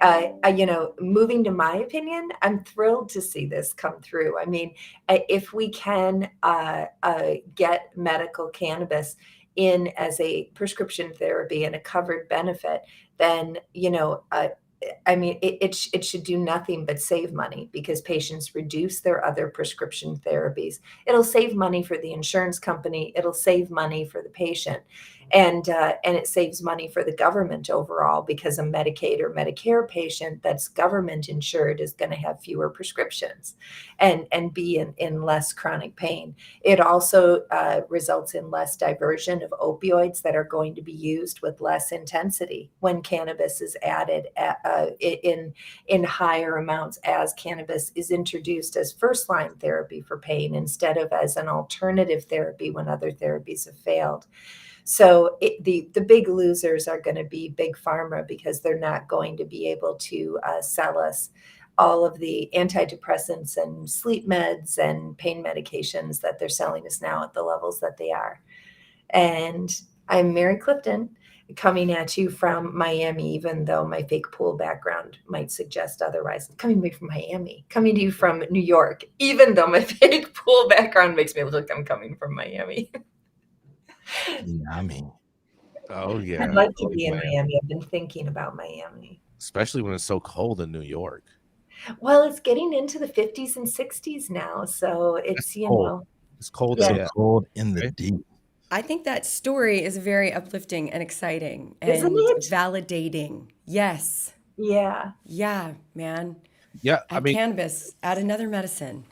moving to my opinion, I'm thrilled to see this come through. I mean, if we can get medical cannabis in as a prescription therapy and a covered benefit, then it should do nothing but save money because patients reduce their other prescription therapies. It'll save money for the insurance company. It'll save money for the patient. And it saves money for the government overall because a Medicaid or Medicare patient that's government insured is going to have fewer prescriptions and be in less chronic pain. It also results in less diversion of opioids that are going to be used with less intensity when cannabis is added in higher amounts as cannabis is introduced as first-line therapy for pain instead of as an alternative therapy when other therapies have failed. So the big losers are going to be big pharma because they're not going to be able to sell us all of the antidepressants and sleep meds and pain medications that they're selling us now at the levels that they are. And I'm Mary Clifton coming at you from Miami, even though my fake pool background might suggest otherwise. Coming away from Miami, coming to you from New York, even though my fake pool background makes me look like I'm coming from Miami. Miami. Oh yeah, I'd like to be in Miami. I've been thinking about Miami, especially when it's so cold in New York. Well, it's getting into the 50s and 60s now, so it's it's cold. Yeah. So cold in the deep. I think that story is very uplifting and exciting and Isn't it? validating. Yes. Yeah. Yeah, man. Yeah, Add cannabis, add another medicine.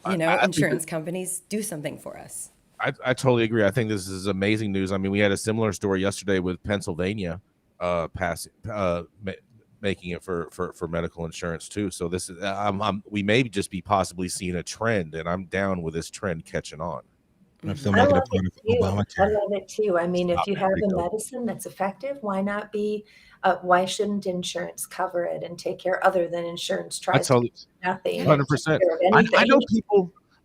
Insurance companies do something for us. I totally agree. I think this is amazing news. I mean, we had a similar story yesterday with Pennsylvania making it for medical insurance too. So this is we may just be possibly seeing a trend, and I'm down with this trend catching on. I love it too. I mean, if you have a medicine that's effective, why not be? Why shouldn't insurance cover it and take care? Other than insurance tries to do nothing. 100%.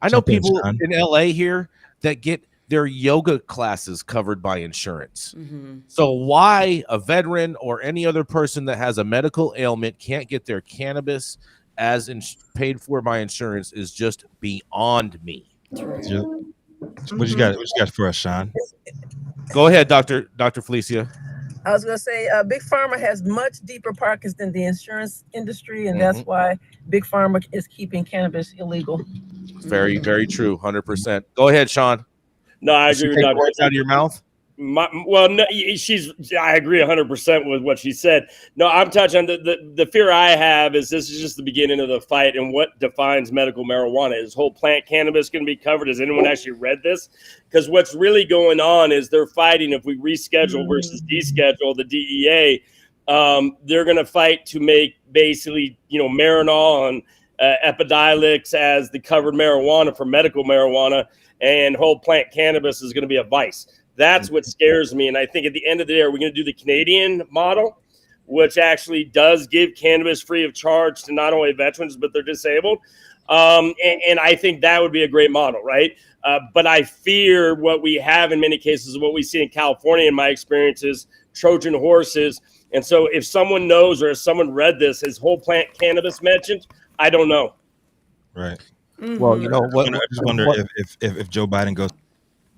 I know people in LA here that get their yoga classes covered by insurance. Mm-hmm. So why a veteran or any other person that has a medical ailment can't get their cannabis as paid for by insurance is just beyond me. True. What you got for us, Sean? Go ahead, Dr. Felicia. I was going to say, Big Pharma has much deeper pockets than the insurance industry, and that's why Big Pharma is keeping cannabis illegal. Very, very true. 100%. Go ahead, Sean. No, I agree with Dr. Words out of your mouth. I agree 100% with what she said. No, I'm touching on the fear I have is this is just the beginning of the fight and what defines medical marijuana. Is whole plant cannabis going to be covered? Has anyone actually read this? Because what's really going on is they're fighting if we reschedule versus deschedule the DEA. They're going to fight to make basically, Marinol and Epidiolex as the covered marijuana for medical marijuana, and whole plant cannabis is going to be a vice. That's what scares me. And I think at the end of the day, are we going to do the Canadian model, which actually does give cannabis free of charge to not only veterans, but they're disabled? And I think that would be a great model, right? But I fear what we have in many cases, what we see in California, in my experience, is Trojan horses. And so if someone knows or if someone read this, is whole plant cannabis mentioned? I don't know. Right. Mm-hmm. Well, you know what? I just wonder if Joe Biden goes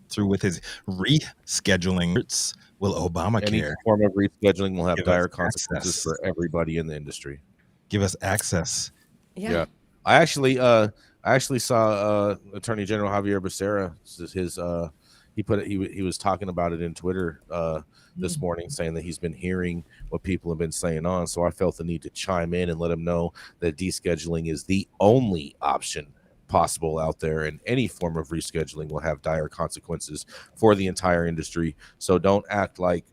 through with his rescheduling, will Obamacare? Any form of rescheduling will have dire consequences for everybody in the industry. give us access. Yeah. I actually saw Attorney General Javier Becerra. He was talking about it in Twitter this morning, saying that he's been hearing what people have been saying on. So I felt the need to chime in and let him know that descheduling is the only option possible out there, and any form of rescheduling will have dire consequences for the entire industry. So don't act like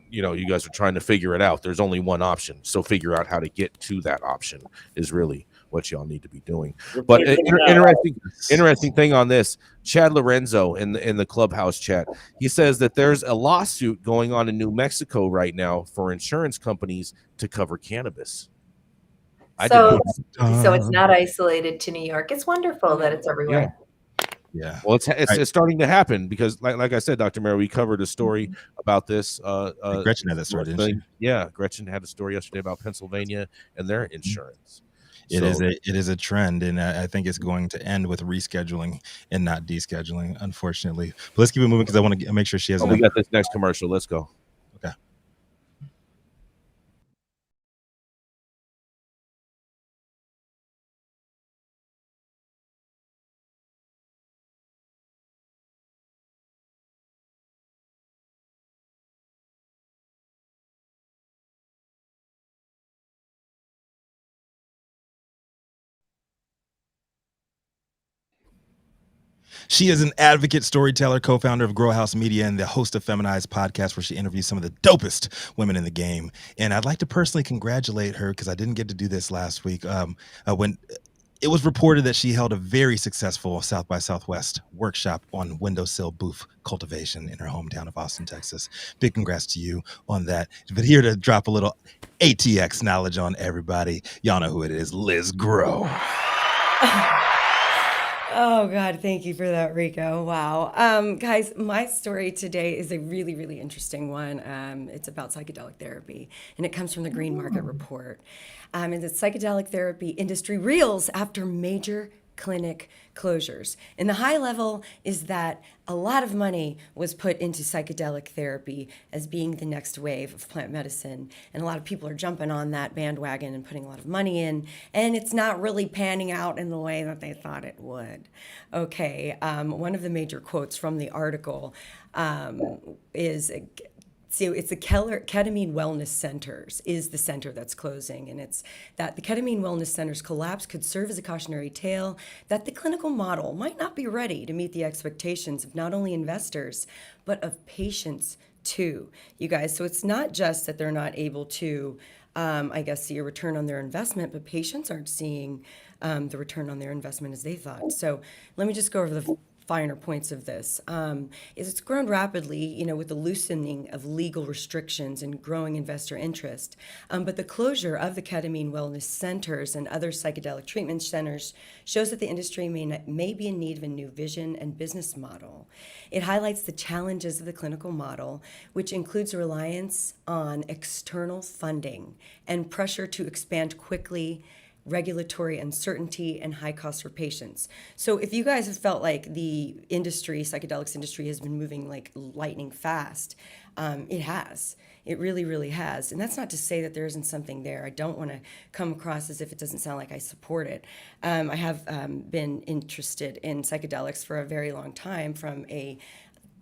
you guys are trying to figure it out. There's only one option. So figure out how to get to that option is really what y'all need to be doing. But interesting thing on this, Chad Lorenzo in the Clubhouse chat, he says that there's a lawsuit going on in New Mexico right now for insurance companies to cover cannabis. So it's not isolated to New York. It's wonderful that it's everywhere. Yeah. Well, it's starting to happen because, like I said, Dr. Mary, we covered a story about this. Gretchen had that story, didn't she? Yeah, Gretchen had a story yesterday about Pennsylvania and their insurance. It is a trend, and I think it's going to end with rescheduling and not descheduling, unfortunately. But let's keep it moving because I want to make sure she has. We got this next commercial. Let's go. Okay. She is an advocate, storyteller, co-founder of Grow House Media, and the host of Feminized Podcast, where she interviews some of the dopest women in the game. And I'd like to personally congratulate her because I didn't get to do this last week. When it was reported that she held a very successful South by Southwest workshop on windowsill booth cultivation in her hometown of Austin, Texas. Big congrats to you on that. But here to drop a little ATX knowledge on everybody. Y'all know who it is, Liz Grow. Oh, God, thank you for that, Rico. Wow. Guys, my story today is a really, really interesting one. It's about psychedelic therapy, and it comes from the Green Market Report. And the psychedelic therapy industry reels after major clinic closures. And the high level is that a lot of money was put into psychedelic therapy as being the next wave of plant medicine. And a lot of people are jumping on that bandwagon and putting a lot of money in. And it's not really panning out in the way that they thought it would. Okay, one of the major quotes from the article is... So it's the Ketamine Wellness Centers is the center that's closing, and it's that the Ketamine Wellness Centers collapse could serve as a cautionary tale that the clinical model might not be ready to meet the expectations of not only investors, but of patients too, you guys. So it's not just that they're not able to, see a return on their investment, but patients aren't seeing the return on their investment as they thought. So let me just go over the finer points of this. It's grown rapidly, with the loosening of legal restrictions and growing investor interest. But the closure of the ketamine wellness centers and other psychedelic treatment centers shows that the industry may be in need of a new vision and business model. It highlights the challenges of the clinical model, which includes reliance on external funding and pressure to expand quickly, regulatory uncertainty, and high costs for patients. So if you guys have felt like the psychedelics industry has been moving like lightning fast, it has. It really, really has. And that's not to say that there isn't something there. I don't want to come across as if it doesn't sound like I support it. I have been interested in psychedelics for a very long time from a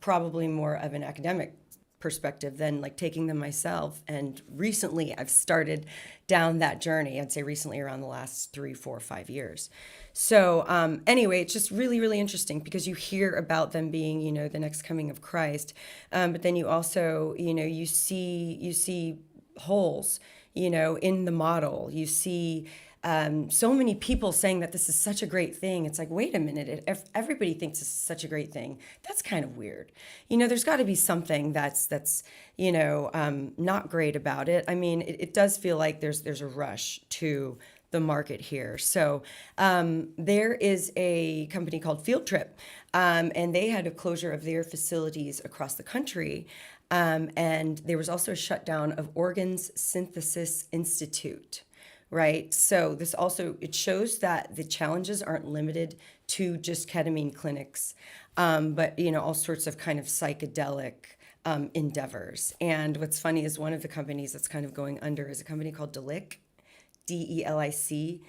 probably more of an academic perspective than like taking them myself. And recently I've started down that journey. I'd say recently around the last 3, 4, 5 years. So anyway, it's just really, really interesting because you hear about them being, the next coming of Christ. But then you also, you see holes, in the model. You see so many people saying that this is such a great thing. It's like, wait a minute, if everybody thinks this is such a great thing, that's kind of weird. There's got to be something that's not great about it. I mean, it does feel like there's a rush to the market here. So there is a company called Field Trip, and they had a closure of their facilities across the country. And there was also a shutdown of Oregon's Synthesis Institute. Right. So this also, it shows that the challenges aren't limited to just ketamine clinics, but, all sorts of kind of psychedelic endeavors. And what's funny is one of the companies that's kind of going under is a company called Delic. DELIC.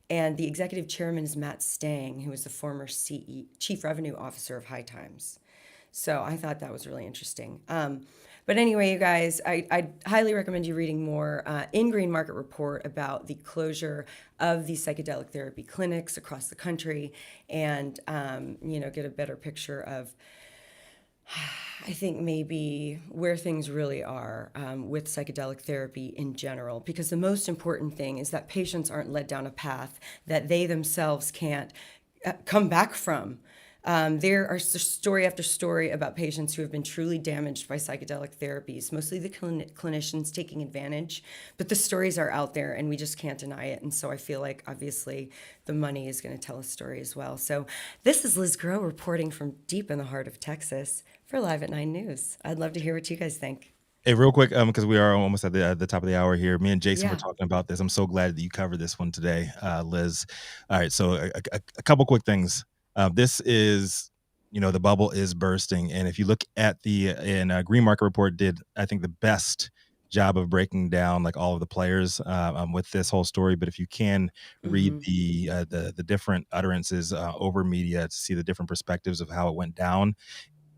And the executive chairman is Matt Stang, who is the former Chief Revenue Officer of High Times. So I thought that was really interesting. But anyway, you guys, I highly recommend you reading more in Green Market Report about the closure of these psychedelic therapy clinics across the country, and get a better picture of, I think, maybe where things really are with psychedelic therapy in general. Because the most important thing is that patients aren't led down a path that they themselves can't come back from. There are story after story about patients who have been truly damaged by psychedelic therapies, mostly the clinicians taking advantage, but the stories are out there and we just can't deny it. And so I feel like obviously the money is going to tell a story as well. So this is Liz Groh reporting from deep in the heart of Texas for Live at 9 News. I'd love to hear what you guys think. Hey, real quick, because we are almost at the top of the hour here. Me and Jason were talking about this. I'm so glad that you covered this one today, Liz. All right, so a couple quick things. This is, the bubble is bursting. And if you look at Green Market Report did, I think, the best job of breaking down like all of the players with this whole story. But if you can read the different utterances over media to see the different perspectives of how it went down,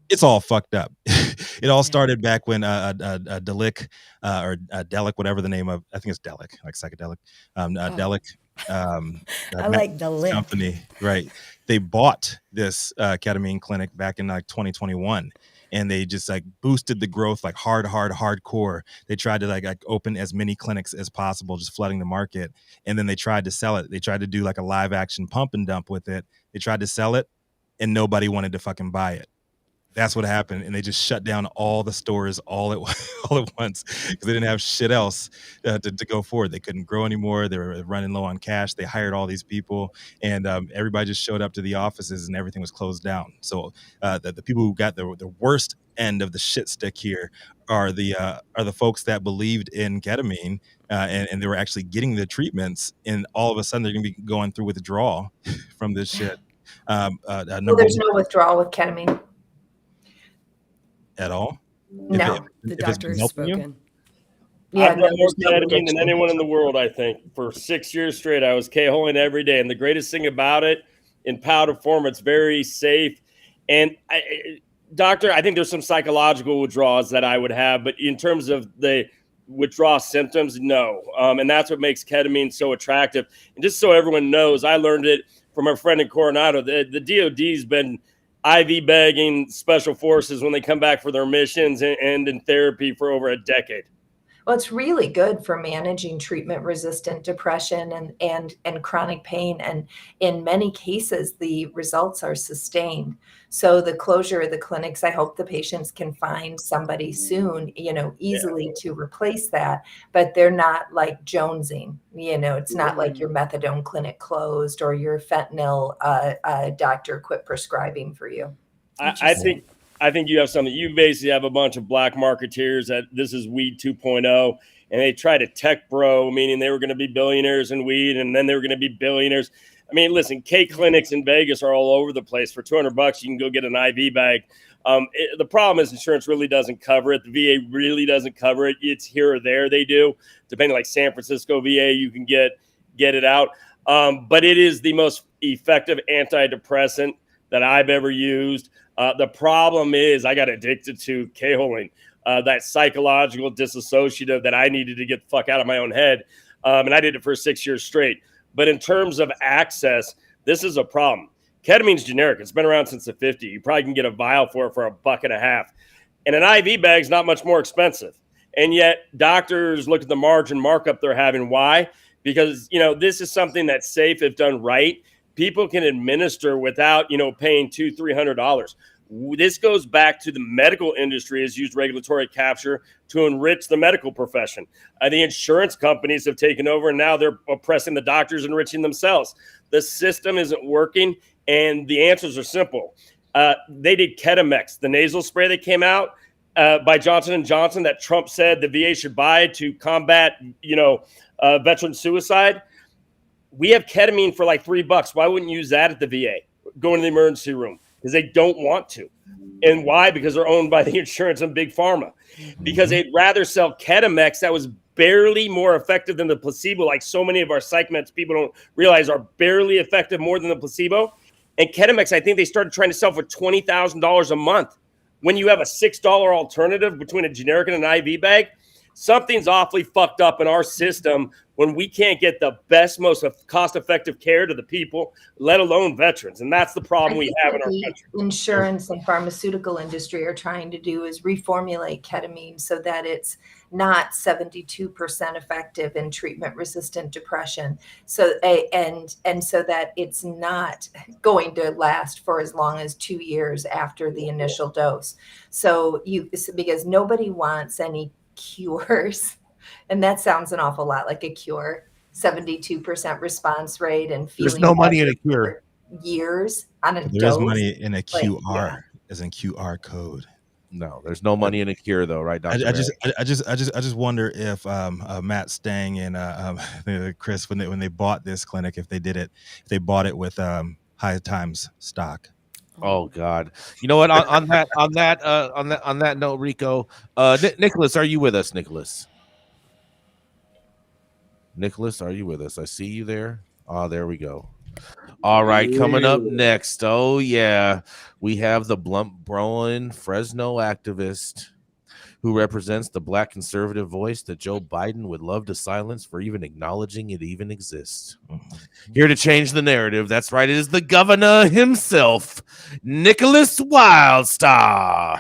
it's all fucked up. It all started back when Delic or Delic, whatever the name of, I think it's Delic, like psychedelic, Delic. I like the lip company, right? They bought this ketamine clinic back in like 2021, and they just like boosted the growth like hardcore. They tried to like open as many clinics as possible, just flooding the market. And then they tried to sell it. They tried to do like a live action pump and dump with it. They tried to sell it, and nobody wanted to fucking buy it. That's what happened, and they just shut down all the stores all at once because they didn't have shit else to go forward. They couldn't grow anymore. They were running low on cash. They hired all these people, and everybody just showed up to the offices, and everything was closed down. So the people who got the worst end of the shit stick here are the folks that believed in ketamine and they were actually getting the treatments, and all of a sudden they're going to be going through withdrawal from this shit. There's no withdrawal with ketamine. At all? No, the doctor has spoken. I've done more ketamine than anyone in the world, I think. For 6 years straight, I was K-holing every day. And the greatest thing about it, in powder form, it's very safe. And doctor, I think there's some psychological withdrawals that I would have. But in terms of the withdrawal symptoms, no. And that's what makes ketamine so attractive. And just so everyone knows, I learned it from our friend in Coronado. The DOD's been IV bagging special forces when they come back for their missions and in therapy for over a decade. Well, it's really good for managing treatment-resistant depression and chronic pain. And in many cases, the results are sustained. So the closure of the clinics, I hope the patients can find somebody soon, easily to replace that. But they're not like jonesing. It's not like your methadone clinic closed or your fentanyl doctor quit prescribing for you. I think you have something. You basically have a bunch of black marketeers that this is weed 2.0, and they try to tech bro, meaning they were going to be billionaires in weed, and then they were going to be billionaires. I mean, listen, K clinics in Vegas are all over the place. For $200, you can go get an IV bag. The problem is insurance really doesn't cover it. The VA really doesn't cover it. It's here or there they do. Depending, like San Francisco VA, you can get it out. But it is the most effective antidepressant that I've ever used. The problem is I got addicted to K-holing, that psychological disassociative that I needed to get the fuck out of my own head. And I did it for 6 years straight. But in terms of access, this is a problem. Ketamine's generic. It's been around since the 50s. You probably can get a vial for it for $1.50. And an IV bag's not much more expensive. And yet doctors look at the margin markup they're having. Why? Because, this is something that's safe if done right. People can administer without, paying $200, $300. This goes back to the medical industry has used regulatory capture to enrich the medical profession. The insurance companies have taken over, and now they're oppressing the doctors, enriching themselves. The system isn't working, and the answers are simple. They did Ketamex, the nasal spray that came out by Johnson & Johnson that Trump said the VA should buy to combat, veteran suicide. We have ketamine for like $3. Why wouldn't you use that at the VA? Go into the emergency room because they don't want to. And why? Because they're owned by the insurance and big pharma. Because they'd rather sell Ketamex that was barely more effective than the placebo. Like so many of our psych meds, people don't realize are barely effective more than the placebo. And Ketamix, I think they started trying to sell for $20,000 a month. When you have a $6 alternative between a generic and an IV bag, something's awfully fucked up in our system when we can't get the best, most cost-effective care to the people, let alone veterans. And that's the problem we have in our country. Insurance and pharmaceutical industry are trying to do is reformulate ketamine so that it's not 72% effective in treatment-resistant depression. So and so that it's not going to last for as long as 2 years after the initial dose. So because nobody wants any cures, and that sounds an awful lot like a cure. 72% response rate and feeling. There's no money in a cure. Years on a There dose. is money in a QR, as in QR code. No, there's no money in a cure, though, right, Dr. I just wonder if Matt Stang and Chris, when they bought this clinic, if they bought it with High Times stock. Oh God! You know what? On that note, Rico, Nickolas, are you with us, Nickolas? Nickolas, are you with us? I see you there. Oh, there we go. All right, coming up next. Oh yeah, we have the blunt blowing Fresno activist who represents the Black conservative voice that Joe Biden would love to silence for even acknowledging it even exists. Here to change the narrative. That's right. It is the governor himself, Nickolas Wildstar.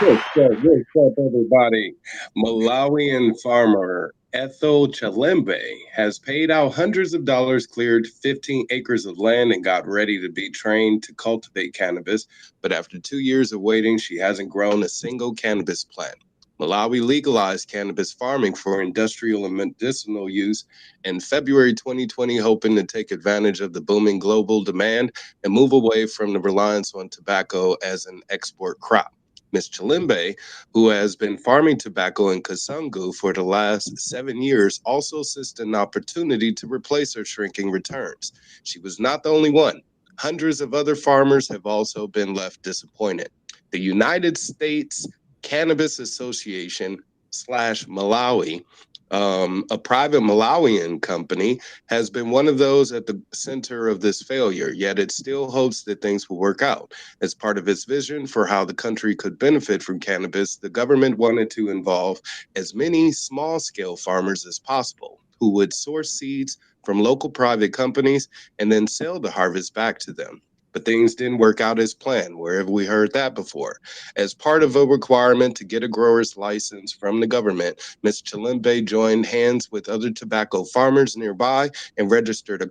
What's up, everybody? Malawian farmer Ethel Chalembe has paid out hundreds of dollars, cleared 15 acres of land, and got ready to be trained to cultivate cannabis. But after 2 years of waiting, she hasn't grown a single cannabis plant. Malawi legalized cannabis farming for industrial and medicinal use in February 2020, hoping to take advantage of the booming global demand and move away from the reliance on tobacco as an export crop. Ms. Chalembe, who has been farming tobacco in Kasungu for the last 7 years, also seized an opportunity to replace her shrinking returns. She was not the only one. Hundreds of other farmers have also been left disappointed. The United States Cannabis Association / Malawi, a private Malawian company, has been one of those at the center of this failure, yet it still hopes that things will work out. As part of its vision for how the country could benefit from cannabis, the government wanted to involve as many small-scale farmers as possible who would source seeds from local private companies and then sell the harvest back to them. But things didn't work out as planned. Where have we heard that before? As part of a requirement to get a grower's license from the government, Ms. Chalembe joined hands with other tobacco farmers nearby and registered a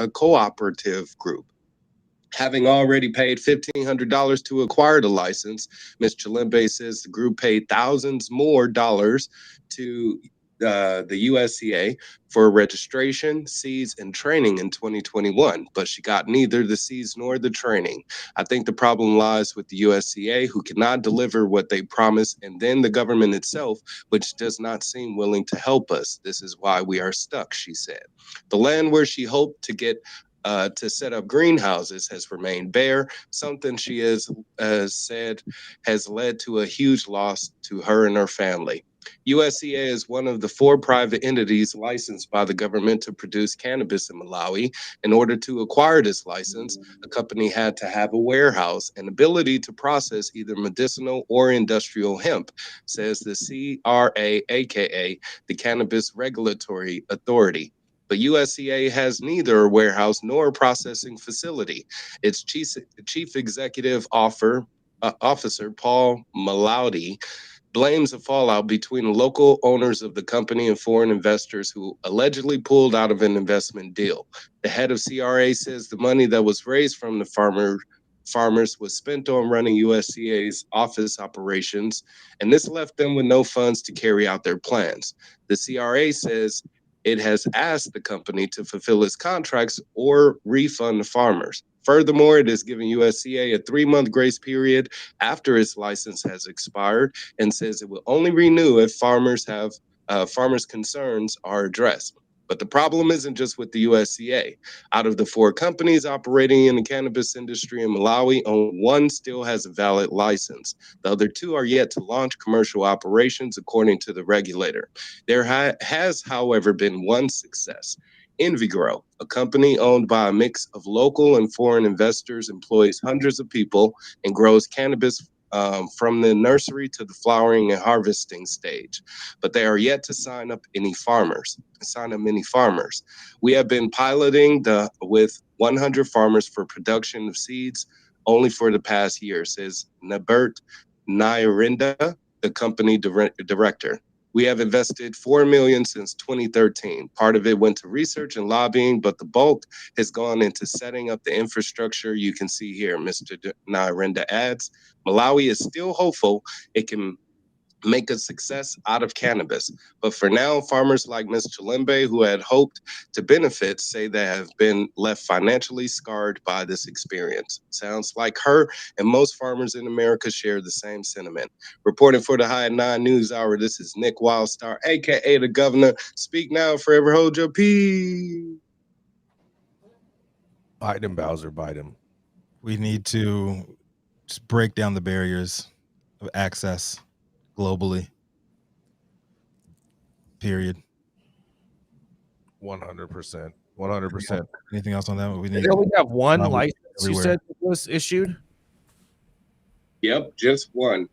cooperative group. Having already paid $1,500 to acquire the license, Ms. Chalembe says the group paid thousands more dollars to the USCA for registration, seeds, and training in 2021, but she got neither the seeds nor the training. I think the problem lies with the USCA, who cannot deliver what they promise, and then the government itself, which does not seem willing to help us. This is why we are stuck, she said. The land where she hoped to get to set up greenhouses has remained bare, something she has said has led to a huge loss to her and her family. USCA is one of the 4 private entities licensed by the government to produce cannabis in Malawi. In order to acquire this license, a company had to have a warehouse and ability to process either medicinal or industrial hemp, says the CRA, aka the Cannabis Regulatory Authority. But USCA has neither a warehouse nor a processing facility. Its chief executive officer, Paul Malaudi, blames a fallout between local owners of the company and foreign investors who allegedly pulled out of an investment deal. The head of CRA says the money that was raised from the farmers was spent on running USCA's office operations, and this left them with no funds to carry out their plans. The CRA says it has asked the company to fulfill its contracts or refund the farmers. Furthermore, it is giving USCA a 3-month grace period after its license has expired and says it will only renew if farmers' concerns are addressed. But the problem isn't just with the USCA. Out of the 4 companies operating in the cannabis industry in Malawi, only 1 still has a valid license. The other 2 are yet to launch commercial operations according to the regulator. There has, however, been one success. Envigrow, a company owned by a mix of local and foreign investors, employs hundreds of people and grows cannabis from the nursery to the flowering and harvesting stage, but they are yet to sign up many farmers. We have been piloting with 100 farmers for production of seeds only for the past year, says Nabert Nyarinda, the company director. We have invested $4 million since 2013. Part of it went to research and lobbying, but the bulk has gone into setting up the infrastructure you can see here, Mr. Nyarinda adds. Malawi is still hopeful it can make a success out of cannabis. But for now, farmers like Ms. Chalembe, who had hoped to benefit, say they have been left financially scarred by this experience. Sounds like her and most farmers in America share the same sentiment. Reporting for the High at 9 News Hour, this is Nick Wildstar, a.k.a. the Governor. Speak now, forever hold your peace. Biden, Bowser, Biden. We need to just break down the barriers of access globally. Period. 100%. 100%. Anything else on that? We They only have one license, you everywhere. said, that was issued? Yep, just one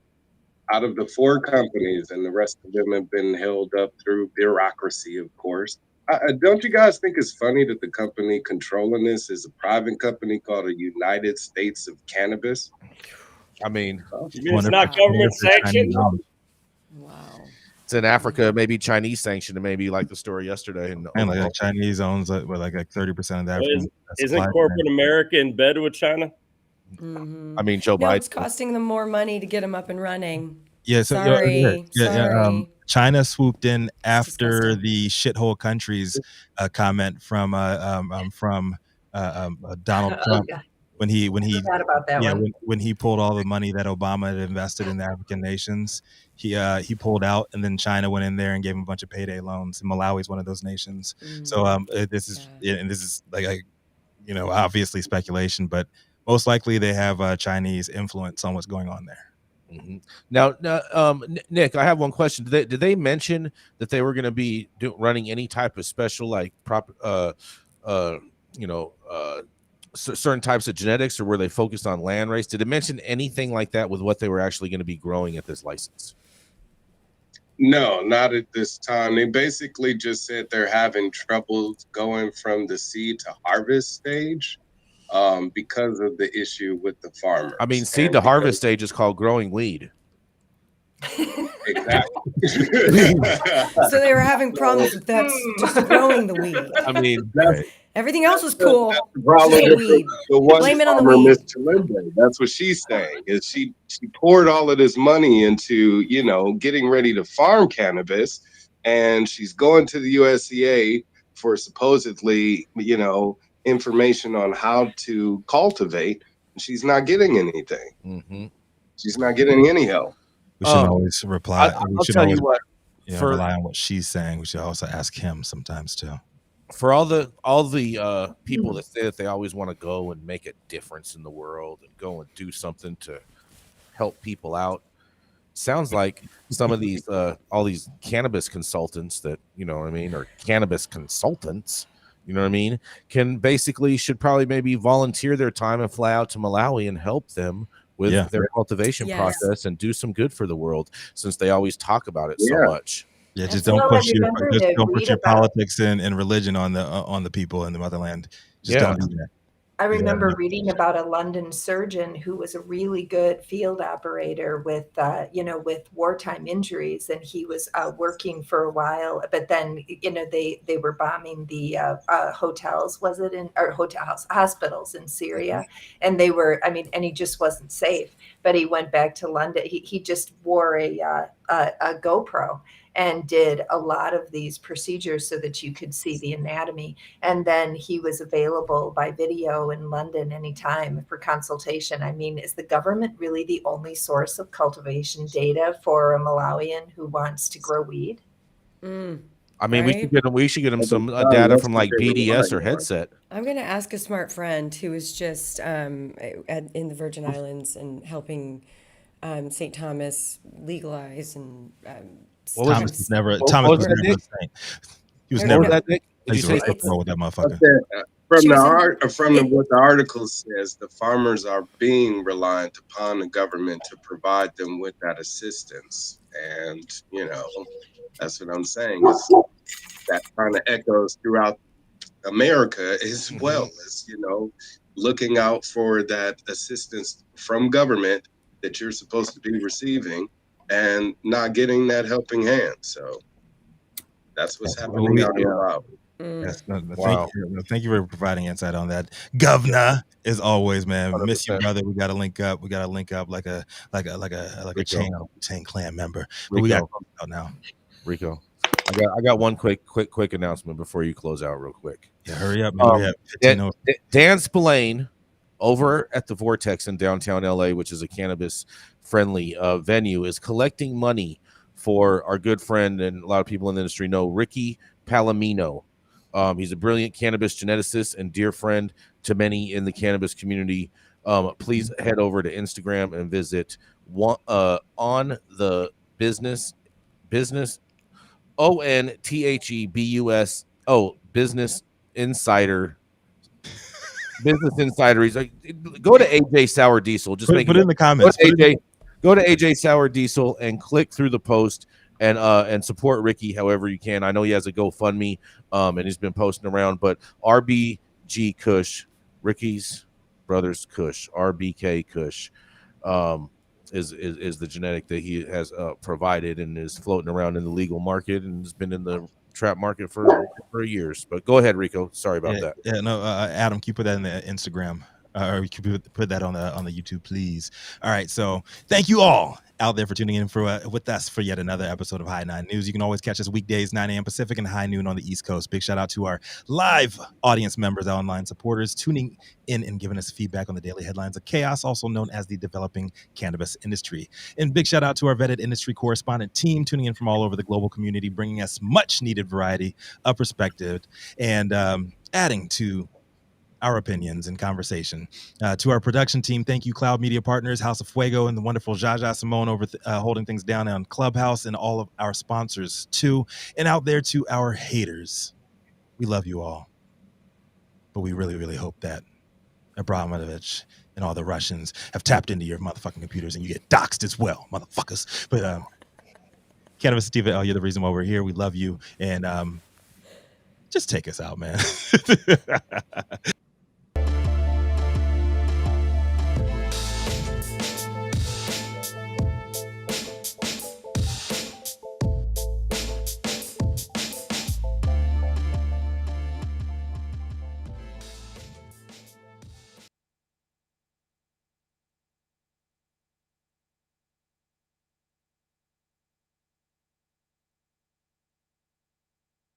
out of the 4 companies, and the rest of them have been held up through bureaucracy, of course. Don't you guys think it's funny that the company controlling this is a private company called the United States of Cannabis? I mean, it's not government sanctioned. Wow. It's in Africa, maybe Chinese sanctioned, and maybe like the story yesterday. And like Chinese owns like 30% of that. Isn't corporate America in bed with China? Mm-hmm. I mean, Joe No, Biden. it's costing them more money to get them up and running. Yeah, so sorry. China swooped in after the shithole countries comment from Donald Trump. Yeah. When he about that one. when he pulled all the money that Obama had invested in the African nations, he pulled out, and then China went in there and gave him a bunch of payday loans. And Malawi is one of those nations. So this is like obviously speculation, but most likely they have Chinese influence on what's going on there. Mm-hmm. Now, Nick, I have one question. Did they mention that they were going to be running any type of special, like certain types of genetics, or were they focused on land race? Did it mention anything like that with what they were actually going to be growing at this license? No, not at this time. They basically just said they're having trouble going from the seed to harvest stage because of the issue with the farmers. I mean, seed to harvest stage is called growing weed. Exactly. So they were having problems with that, just growing the weed. I mean, everything else was cool. That's the problem. Weed. The one Blame it on the farmer, weed. Miss Chalembe, that's what she's saying. Is she poured all of this money into getting ready to farm cannabis, and she's going to the USCA for supposedly information on how to cultivate. And she's not getting anything. Mm-hmm. She's not getting any help. We should always reply. I'll tell you what. Rely on what she's saying. We should also ask him sometimes too. For all the people that say that they always want to go and make a difference in the world and go and do something to help people out, sounds like some of these all these cannabis consultants that or cannabis consultants, should probably maybe volunteer their time and fly out to Malawi and help them with their cultivation process and do some good for the world, since they always talk about it so much. Yeah, just don't push your politics and religion on the people in the motherland. Just don't do that. I remember reading about a London surgeon who was a really good field operator with wartime injuries, and he was working for a while. But then, they were bombing the hotels, hospitals in Syria, and they were. And he just wasn't safe. But he went back to London. He just wore a GoPro and did a lot of these procedures so that you could see the anatomy. And then he was available by video in London anytime for consultation. I mean, is the government really the only source of cultivation data for a Malawian who wants to grow weed? I mean, Right? we should get them some data from like BDS or Headset. I'm going to ask a smart friend who is just in the Virgin Islands and helping St. Thomas legalize and Thomas was never what Thomas was was that, never Nick? a saint. He was No, never. What was that, Nick? I Did you used to say roll with that motherfucker. From She the was in- what the article says, the farmers are being reliant upon the government to provide them with that assistance, and that's what I'm saying. Is that kind of echoes throughout America as well as looking out for that assistance from government that you're supposed to be receiving and not getting that helping hand. So that's what's happening out in Malawi. Yes, Wow. thank you for providing insight on that, Governor. As always, man, miss you, 100%. brother. We got to link up. We got to link up like a Rico. chain on a Wu-Tang Clan member. But we got to close out now. Rico, I got one quick announcement before you close out, real quick. Yeah, hurry up, man. We have 15 over. Dan Spillane over at the Vortex in downtown LA, which is a cannabis friendly venue, is collecting money for our good friend, and a lot of people in the industry know, Ricky Palomino. He's a brilliant cannabis geneticist and dear friend to many in the cannabis community. Please head over to Instagram and visit on the business ONTHEBUS Business Insider. Business Insider. He's like, go to AJ Sour Diesel. Just Put it in the comments. Go to AJ Sour Diesel and click through the post and support Ricky however you can. I know he has a GoFundMe and he's been posting around, but RBG Kush, Ricky's brothers Kush, RBK Kush, is the genetic that he has provided and is floating around in the legal market and has been in the trap market for years. But go ahead, Rico. Sorry about that. Yeah, no, Adam, can you put that in the Instagram? Or you could put that on the YouTube, please. All right, so thank you all out there for tuning in with us for yet another episode of High 9 News. You can always catch us weekdays 9 a.m. Pacific and high noon on the East Coast. Big shout out to our live audience members, our online supporters, tuning in and giving us feedback on the daily headlines of chaos, also known as the developing cannabis industry. And big shout out to our vetted industry correspondent team, tuning in from all over the global community, bringing us much needed variety of perspective and adding to our opinions and conversation. To our production team, thank you, Cloud Media Partners, House of Fuego, and the wonderful Jaja Simone over holding things down on Clubhouse, and all of our sponsors too. And out there to our haters, we love you all, but we really, really hope that Abramovich and all the Russians have tapped into your motherfucking computers and you get doxxed as well, motherfuckers. But Cannabis Sativa, you're the reason why we're here. We love you, and just take us out, man.